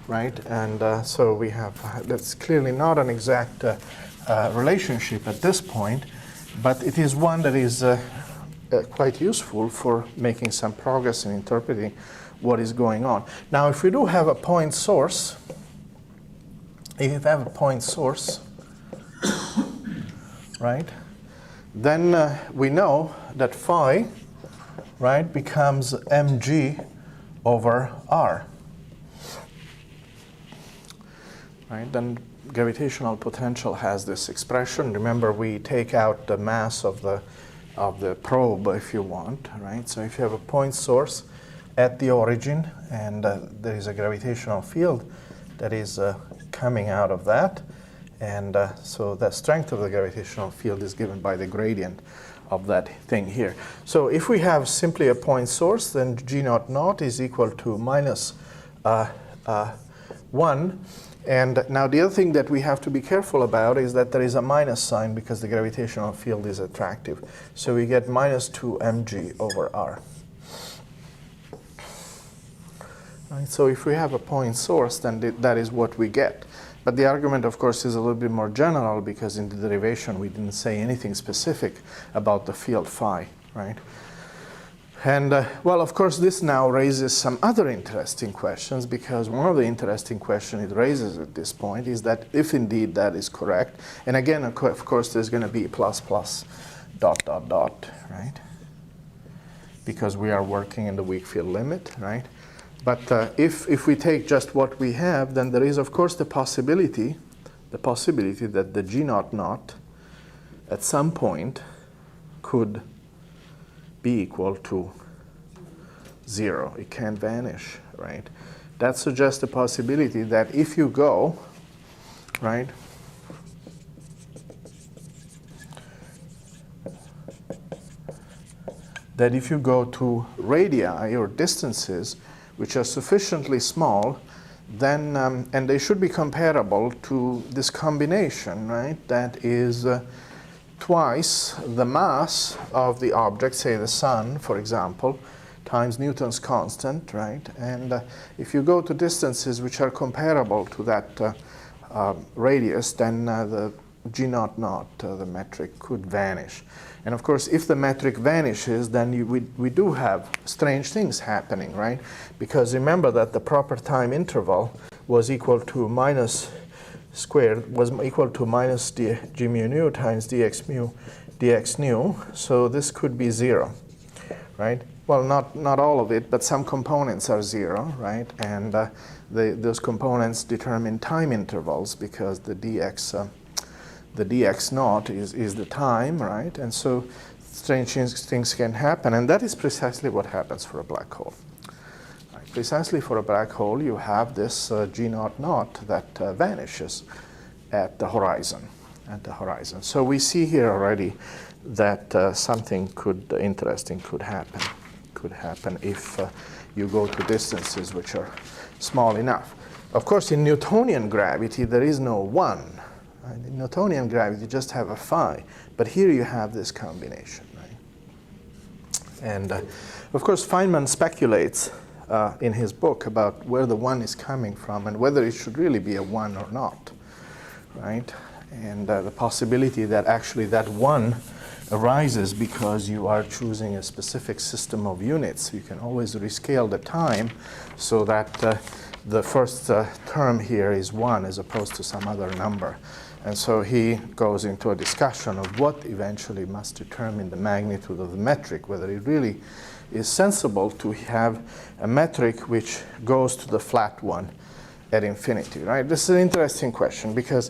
right? And so we have, that's clearly not an exact relationship at this point, but it is one that is quite useful for making some progress in interpreting what is going on. Now, if we do have a point source, right, then we know that phi right, becomes mg over r. Right, then gravitational potential has this expression. Remember, we take out the mass of the probe, if you want, right? So if you have a point source at the origin, and there is a gravitational field that is coming out of that, and so the strength of the gravitational field is given by the gradient of that thing here. So if we have simply a point source, then g naught naught is equal to minus 1. And now the other thing that we have to be careful about is that there is a minus sign because the gravitational field is attractive. So we get minus 2 mg over r. Right, so if we have a point source, then that is what we get. But the argument, of course, is a little bit more general because in the derivation we didn't say anything specific about the field phi, right? And, well, of course, this now raises some other interesting questions, because one of the interesting questions it raises at this point is that if indeed that is correct, and again, of course, there's going to be plus plus dot dot dot, right? Because we are working in the weak field limit, right? But if we take just what we have, then there is, of course, the possibility that the g naught naught at some point could be equal to 0. It can't vanish, right? That suggests the possibility that if you go, right, that if you go to radii or distances which are sufficiently small, then, and they should be comparable to this combination, right, that is twice the mass of the object, say the sun, for example, times Newton's constant, right? And if you go to distances which are comparable to that radius, then the g naught naught, the metric, could vanish. And of course, if the metric vanishes, then we do have strange things happening, right? Because remember that the proper time interval was equal to minus squared, was equal to minus g mu nu times dx mu dx nu. So this could be 0, right? Well, not all of it, but some components are 0, right? And those components determine time intervals because the dx naught is the time, right? And so strange things can happen, and that is precisely what happens for a black hole. Right? Precisely for a black hole, you have this g naught naught that vanishes at the horizon. So we see here already that something interesting could happen. If you go to distances which are small enough. Of course, in Newtonian gravity, there is no 1. Right? In Newtonian gravity, you just have a phi. But here you have this combination. Right? And of course, Feynman speculates in his book about where the 1 is coming from and whether it should really be a 1 or not. Right? And the possibility that actually that 1 arises because you are choosing a specific system of units. You can always rescale the time so that the first term here is 1 as opposed to some other number. And so he goes into a discussion of what eventually must determine the magnitude of the metric, whether it really is sensible to have a metric which goes to the flat one at infinity, right? This is an interesting question because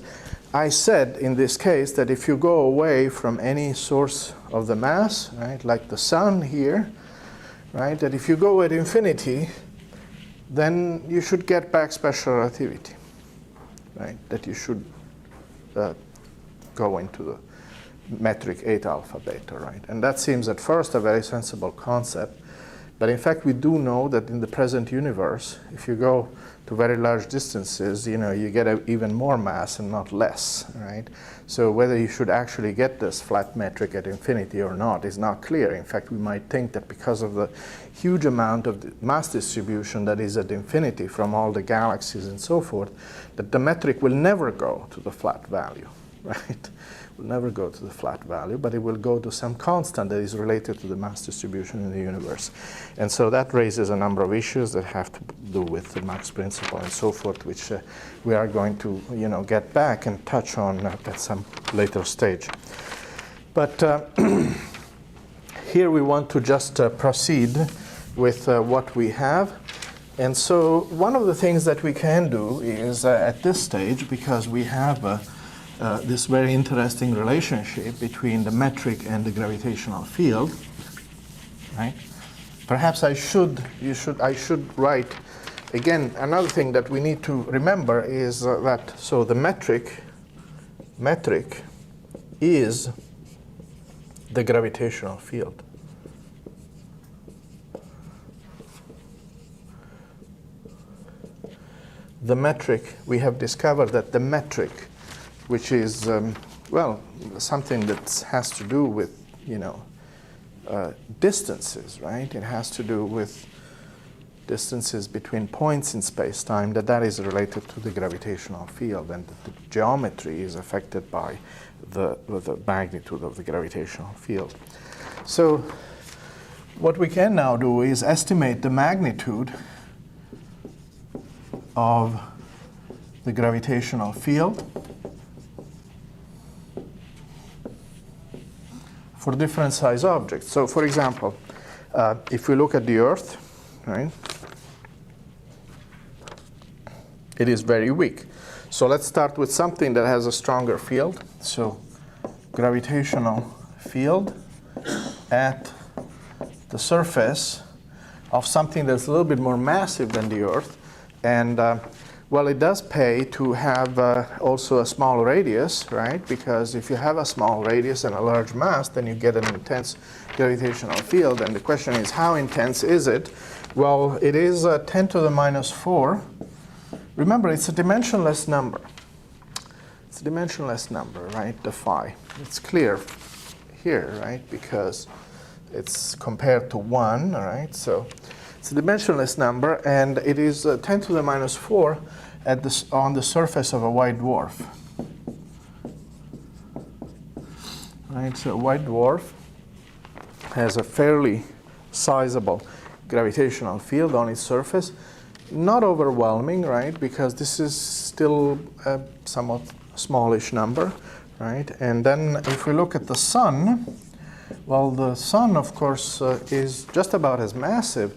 I said in this case that if you go away from any source of the mass, right, like the sun here, right, that if you go at infinity, then you should get back special relativity, right? That you should go into the metric 8 alpha beta, right? And that seems at first a very sensible concept. But in fact, we do know that in the present universe, if you go to very large distances, you get even more mass and not less, right? So whether you should actually get this flat metric at infinity or not is not clear. In fact, we might think that because of the huge amount of the mass distribution that is at infinity from all the galaxies and so forth, that the metric will never go to the flat value, right? Will never go to the flat value, but it will go to some constant that is related to the mass distribution in the universe. And so that raises a number of issues that have to do with the Mach's principle and so forth, which we are going to get back and touch on at some later stage. But here we want to just proceed with what we have. And so one of the things that we can do is at this stage, because we have this very interesting relationship between the metric and the gravitational field, right? Perhaps I should write, again, another thing that we need to remember is that, so the metric is the gravitational field. The metric, we have discovered that the metric, which is, well, something that has to do with, distances, right? It has to do with distances between points in space-time, that is related to the gravitational field, and that the geometry is affected by the magnitude of the gravitational field. So what we can now do is estimate the magnitude of the gravitational field for different size objects. So for example, if we look at the Earth, right, it is very weak. So let's start with something that has a stronger field. So gravitational field at the surface of something that's a little bit more massive than the Earth. And well, it does pay to have also a small radius, right? Because if you have a small radius and a large mass, then you get an intense gravitational field. And the question is, how intense is it? Well, it is 10 to the minus 4. Remember, it's a dimensionless number. It's a dimensionless number, right? The phi. It's clear here, right? Because it's compared to 1, all right? So it's a dimensionless number, and it is 10 to the minus 4 on the surface of a white dwarf. Right, so a white dwarf has a fairly sizable gravitational field on its surface. Not overwhelming, right, because this is still a somewhat smallish number, right? And then if we look at the sun, well, the sun, of course, is just about as massive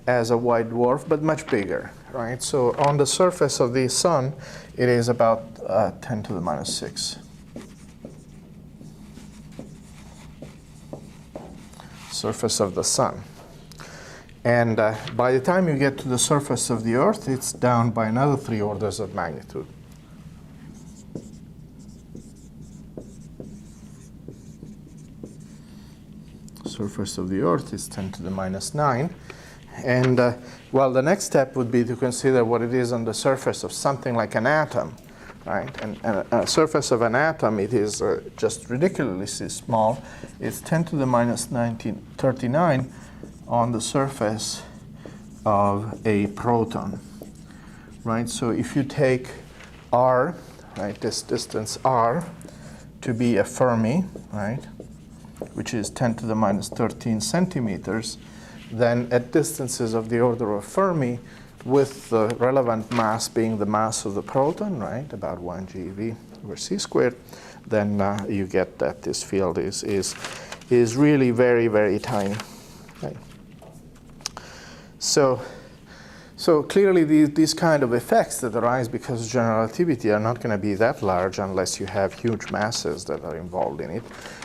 as a white dwarf, but much bigger, right? So on the surface of the sun, it is about 10 to the minus 6. Surface of the sun. And by the time you get to the surface of the Earth, it's down by another 3 orders of magnitude. Surface of the Earth is 10 to the minus 9. And, well, the next step would be to consider what it is on the surface of something like an atom, right? And a surface of an atom, it is just ridiculously small. It's 10 to the minus 39 on the surface of a proton, right? So if you take r, right, this distance r, to be a Fermi, right, which is 10 to the minus 13 centimeters, then at distances of the order of Fermi, with the relevant mass being the mass of the proton, right, about 1 GeV over c squared, then you get that this field is really very, very tiny. Right? So clearly these kind of effects that arise because of general relativity are not going to be that large unless you have huge masses that are involved in it.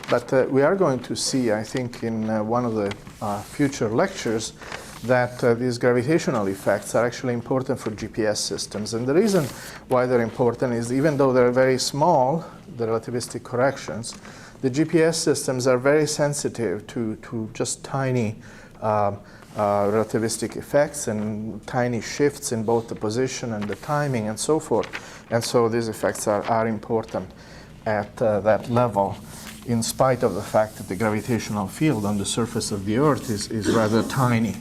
But we are going to see, I think, in one of the future lectures that these gravitational effects are actually important for GPS systems. And the reason why they're important is even though they're very small, the relativistic corrections, the GPS systems are very sensitive to just tiny relativistic effects and tiny shifts in both the position and the timing and so forth. And so these effects are important at that level, in spite of the fact that the gravitational field on the surface of the Earth is rather tiny,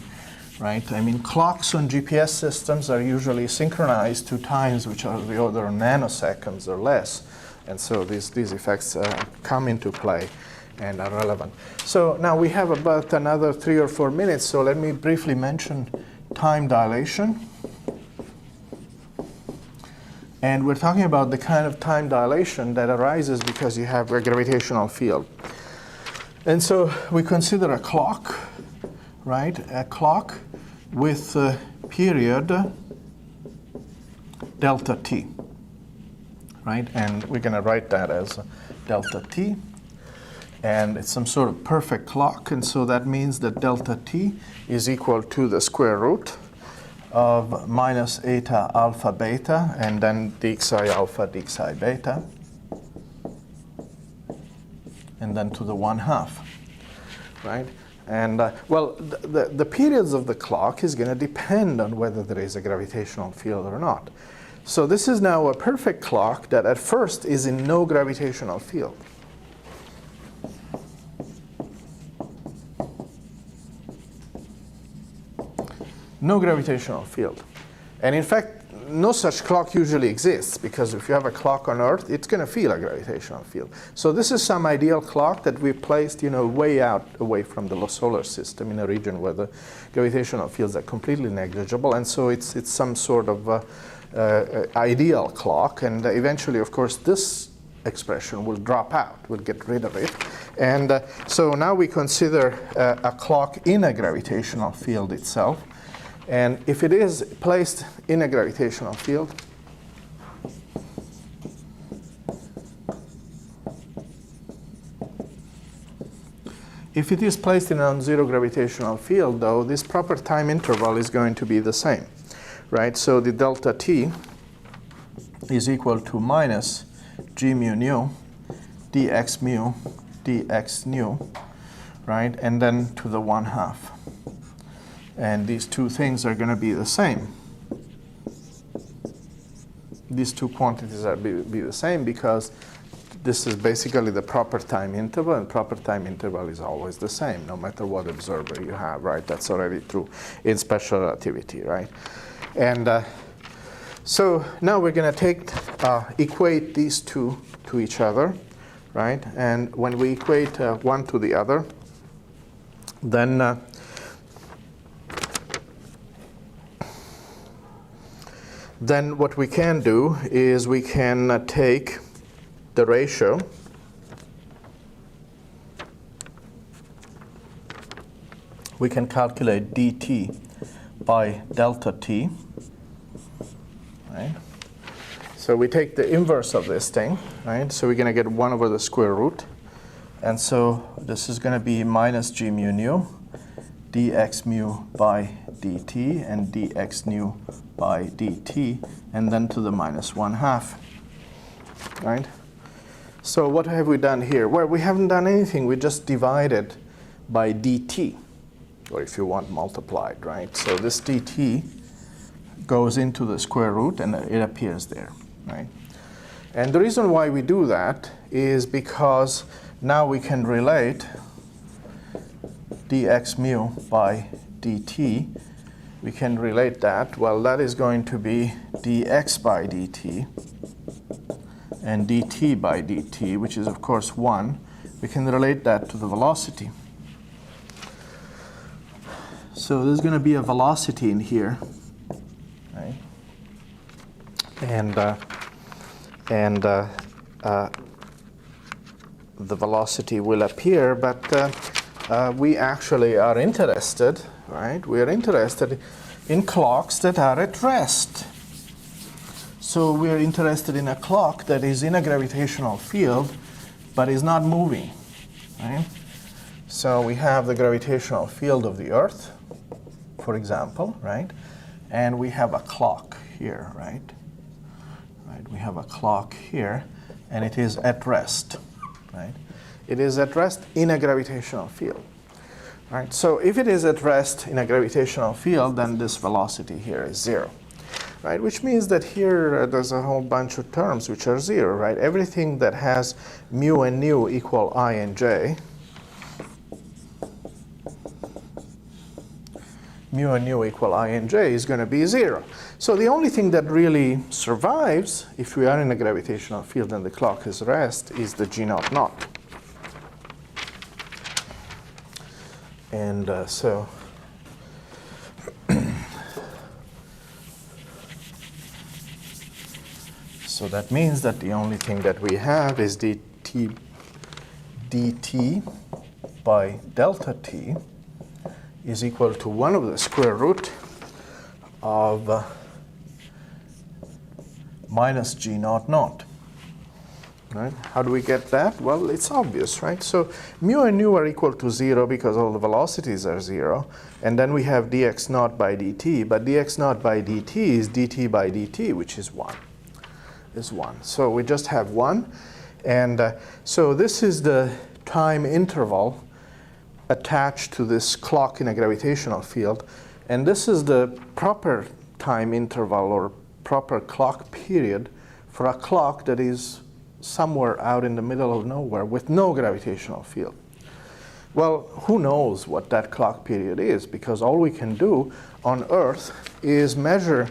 right? I mean, clocks on GPS systems are usually synchronized to times which are the order of nanoseconds or less. And so these effects come into play and are relevant. So now we have about another 3 or 4 minutes, so let me briefly mention time dilation. And we're talking about the kind of time dilation that arises because you have a gravitational field. And so we consider a clock, right? A clock with a period delta t, right? And we're going to write that as delta t. And it's some sort of perfect clock. And so that means that delta t is equal to the square root of minus eta alpha beta, and then dxi alpha dxi beta, and then to the 1/2, right? And well, the periods of the clock is going to depend on whether there is a gravitational field or not. So this is now a perfect clock that at first is in no gravitational field. No gravitational field. And in fact, no such clock usually exists, because if you have a clock on Earth, it's going to feel a gravitational field. So this is some ideal clock that we placed, way out away from the solar system in a region where the gravitational fields are completely negligible. And so it's some sort of ideal clock. And eventually, of course, this expression will drop out. We'll get rid of it. And so now we consider a clock in a gravitational field itself. And if it is placed in a gravitational field, if it is placed in a non-zero gravitational field, though, this proper time interval is going to be the same, right? So the delta t is equal to minus g mu nu dx mu dx nu, right? And then to the 1/2. And these two things are going to be the same. These two quantities are be the same because this is basically the proper time interval, and proper time interval is always the same, no matter what observer you have, right? That's already true in special relativity, right? And so now we're going to equate these two to each other, right? And when we equate one to the other, then what we can do is we can take the ratio we can calculate dt by delta t, right? So we take the inverse of this thing, right? So we're going to get 1 over the square root. And so this is going to be minus g mu nu dx mu by dt and dx nu by dt, and then to the minus 1/2, right? So what have we done here? Well, we haven't done anything. We just divided by dt, or if you want, multiplied, right? So this dt goes into the square root, and it appears there, right? And the reason why we do that is because now we can relate dx mu by dt. We can relate that. Well, that is going to be dx by dt and dt by dt, which is, of course, 1. We can relate that to the velocity. So there's going to be a velocity in here, right? And the velocity will appear, but we actually are interested, right? We are interested in clocks that are at rest. So we are interested in a clock that is in a gravitational field, but is not moving, right? So we have the gravitational field of the Earth, for example, right? And we have a clock here, right? Right. We have a clock here, and it is at rest, right? It is at rest in a gravitational field, right? So if it is at rest in a gravitational field, then this velocity here is 0, right? Which means that here there's a whole bunch of terms which are 0, right? Everything that has mu and nu equal I and j, mu and nu equal I and j is going to be 0. So the only thing that really survives, if we are in a gravitational field and the clock is rest, is the g naught naught. And so that means that the only thing that we have is dt by delta t is equal to 1 over the square root of minus g naught naught. Right? How do we get that? Well, it's obvious, right? So mu and nu are equal to 0 because all the velocities are 0. And then we have dx naught by dt. But dx naught by dt is dt by dt, which is 1. Is 1. So we just have 1. And so this is the time interval attached to this clock in a gravitational field. And this is the proper time interval or proper clock period for a clock that is somewhere out in the middle of nowhere with no gravitational field. Well, who knows what that clock period is, because all we can do on Earth is measure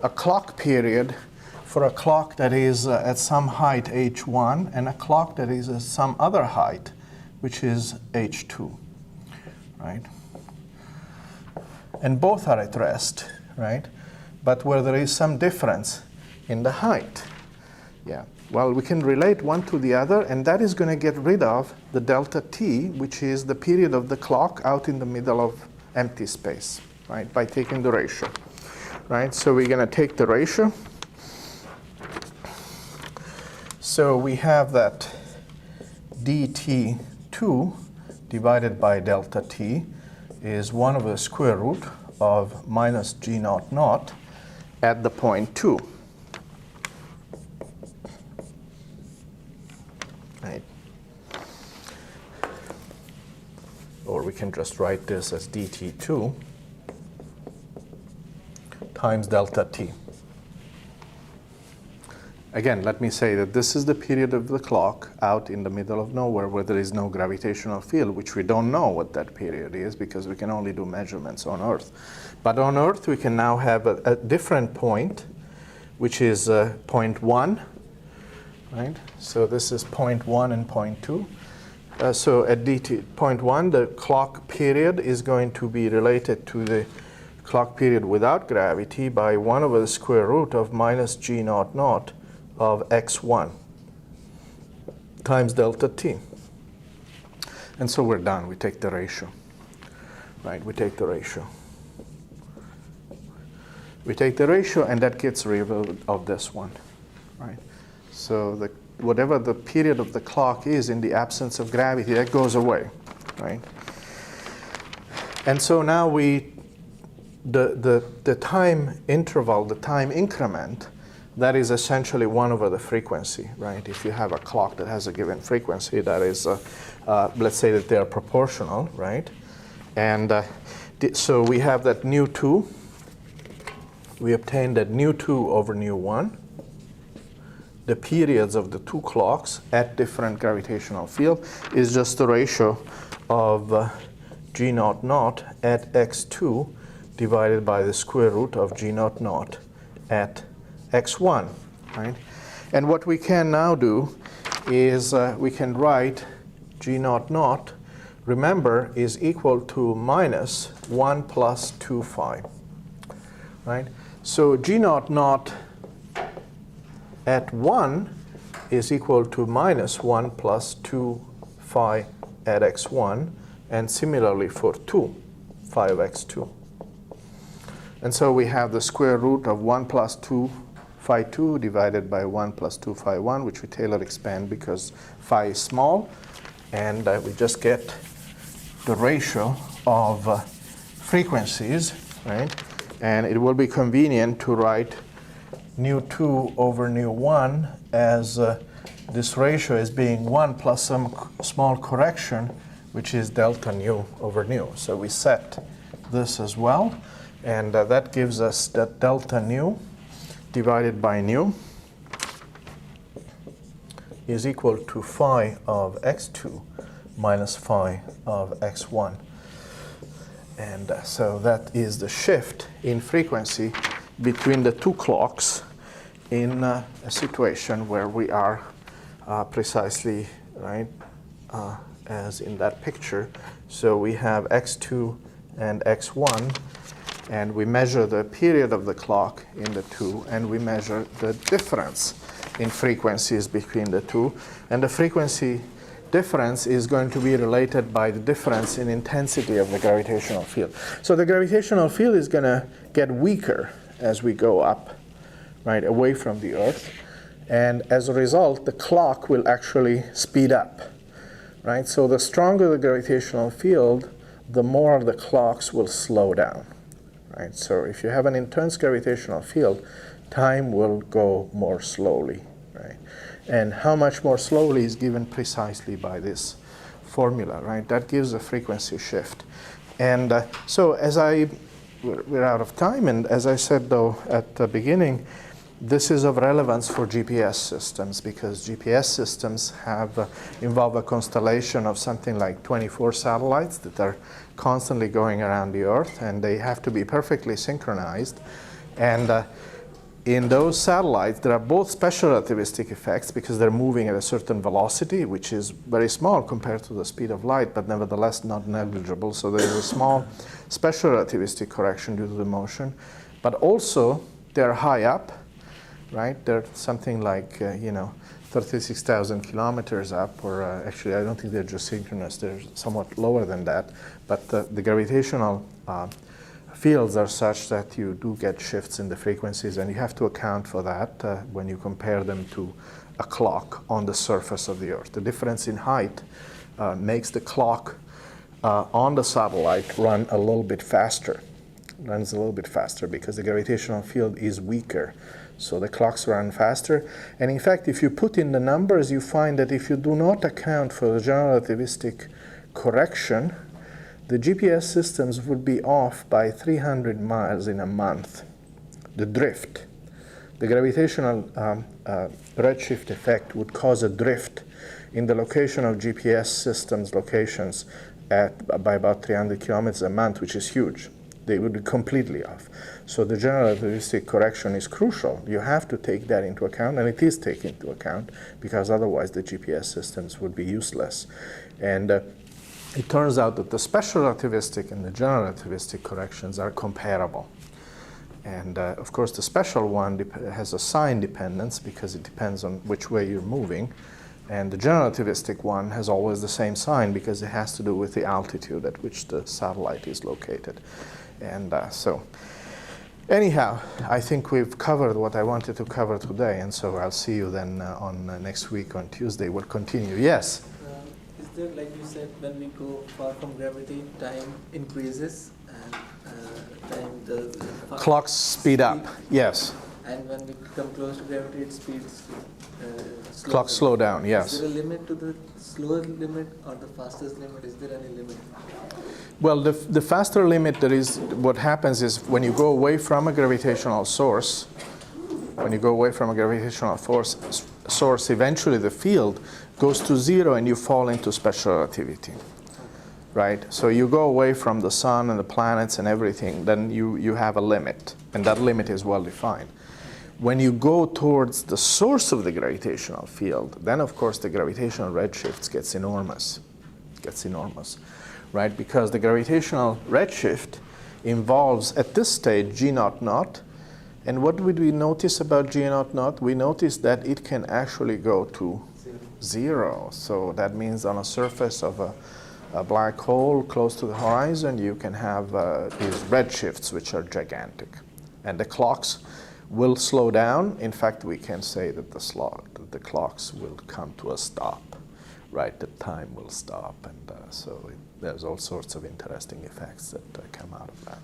a clock period for a clock that is at some height h1 and a clock that is at some other height, which is h2, right? And both are at rest, right? But where there is some difference in the height. Yeah. Well, we can relate one to the other, and that is going to get rid of the delta t, which is the period of the clock out in the middle of empty space, right, by taking the ratio, right? So we're going to take the ratio. So we have that dt2 divided by delta t is 1 over the square root of minus g naught naught at the point 2. Right. Or we can just write this as dt2 times delta t. Again, let me say that this is the period of the clock out in the middle of nowhere where there is no gravitational field, which we don't know what that period is because we can only do measurements on Earth. But on Earth, we can now have a different point, which is point 1. Right? So this is point 1 and point 2. So at point 1, the clock period is going to be related to the clock period without gravity by 1 over the square root of minus g naught naught of x1 times delta t. And so we're done. We take the ratio. Right? We take the ratio. We take the ratio, and that gets rid of this one. Right? So whatever the period of the clock is in the absence of gravity, that goes away, right? And so now the time interval, the time increment, that is essentially 1 over the frequency, right? If you have a clock that has a given frequency, that is, let's say that they are proportional, right? And so we have that nu2. We obtain that nu2 over nu1. The periods of the two clocks at different gravitational field is just the ratio of g naught naught at x2 divided by the square root of g naught naught at x1, right? And what we can now do is we can write g naught naught, remember, is equal to minus 1 plus 2 phi, right? So g naught naught at 1 is equal to minus 1 plus 2 phi at x1, and similarly for 2, phi of x2. And so we have the square root of 1 plus 2 phi 2 divided by 1 plus 2 phi 1, which we Taylor expand because phi is small. And we just get the ratio of frequencies, right? And it will be convenient to write nu2 over nu1 as this ratio as being 1 plus some small correction, which is delta nu over nu. So we set this as well, and that gives us that delta nu divided by nu is equal to phi of x2 minus phi of x1. And so that is the shift in frequency between the two clocks in a situation where we are precisely, right, as in that picture. So we have x2 and x1, and we measure the period of the clock in the two, and we measure the difference in frequencies between the two. And the frequency difference is going to be related by the difference in intensity of the gravitational field. So the gravitational field is going to get weaker as we go up, right, away from the Earth. And as a result, the clock will actually speed up, right? So the stronger the gravitational field, the more the clocks will slow down, right? So if you have an intense gravitational field, time will go more slowly, right? And how much more slowly is given precisely by this formula, right? That gives a frequency shift. And so we're out of time, and as I said, though, at the beginning, this is of relevance for GPS systems because GPS systems involve a constellation of something like 24 satellites that are constantly going around the Earth, and they have to be perfectly synchronized. And in those satellites, there are both special relativistic effects because they're moving at a certain velocity, which is very small compared to the speed of light, but nevertheless not negligible. So there is a small special relativistic correction due to the motion. But also, they're high up, right? They're something like, 36,000 kilometers up, or actually, I don't think they're just synchronous. They're somewhat lower than that. But the gravitational fields are such that you do get shifts in the frequencies, and you have to account for that when you compare them to a clock on the surface of the Earth. The difference in height makes the clock on the satellite runs a little bit faster because the gravitational field is weaker. So the clocks run faster. And in fact, if you put in the numbers, you find that if you do not account for the general relativistic correction, the GPS systems would be off by 300 miles in a month. The drift, the gravitational redshift effect would cause a drift in the location of GPS systems locations by about 300 kilometers a month, which is huge. They would be completely off. So the general relativistic correction is crucial. You have to take that into account, and it is taken into account, because otherwise the GPS systems would be useless. And it turns out that the special relativistic and the general relativistic corrections are comparable. And of course, the special one has a sign dependence because it depends on which way you're moving. And the general relativistic one has always the same sign because it has to do with the altitude at which the satellite is located. And so anyhow, I think we've covered what I wanted to cover today. And so I'll see you then on next week on Tuesday. We'll continue. Yes? Is there, like you said, when we go far from gravity, time increases and the clocks speed up, yes. And when we come close to gravity, it speeds Clocks slow down, yes. Is there a limit to the slower limit or the fastest limit? Is there any limit? Well, the faster limit, there is, what happens is when you go away from a gravitational source, eventually the field goes to zero and you fall into special relativity, right? So you go away from the sun and the planets and everything, then you have a limit, and that limit is well defined. When you go towards the source of the gravitational field, then of course the gravitational redshift gets enormous, right? Because the gravitational redshift involves, at this stage, G0 and what would we notice about G0? We notice that it can actually go to zero. So that means on a surface of a black hole close to the horizon, you can have these redshifts, which are gigantic. And the clocks will slow down. In fact, we can say that the clocks will come to a stop, right? The time will stop. And so there's all sorts of interesting effects that come out of that.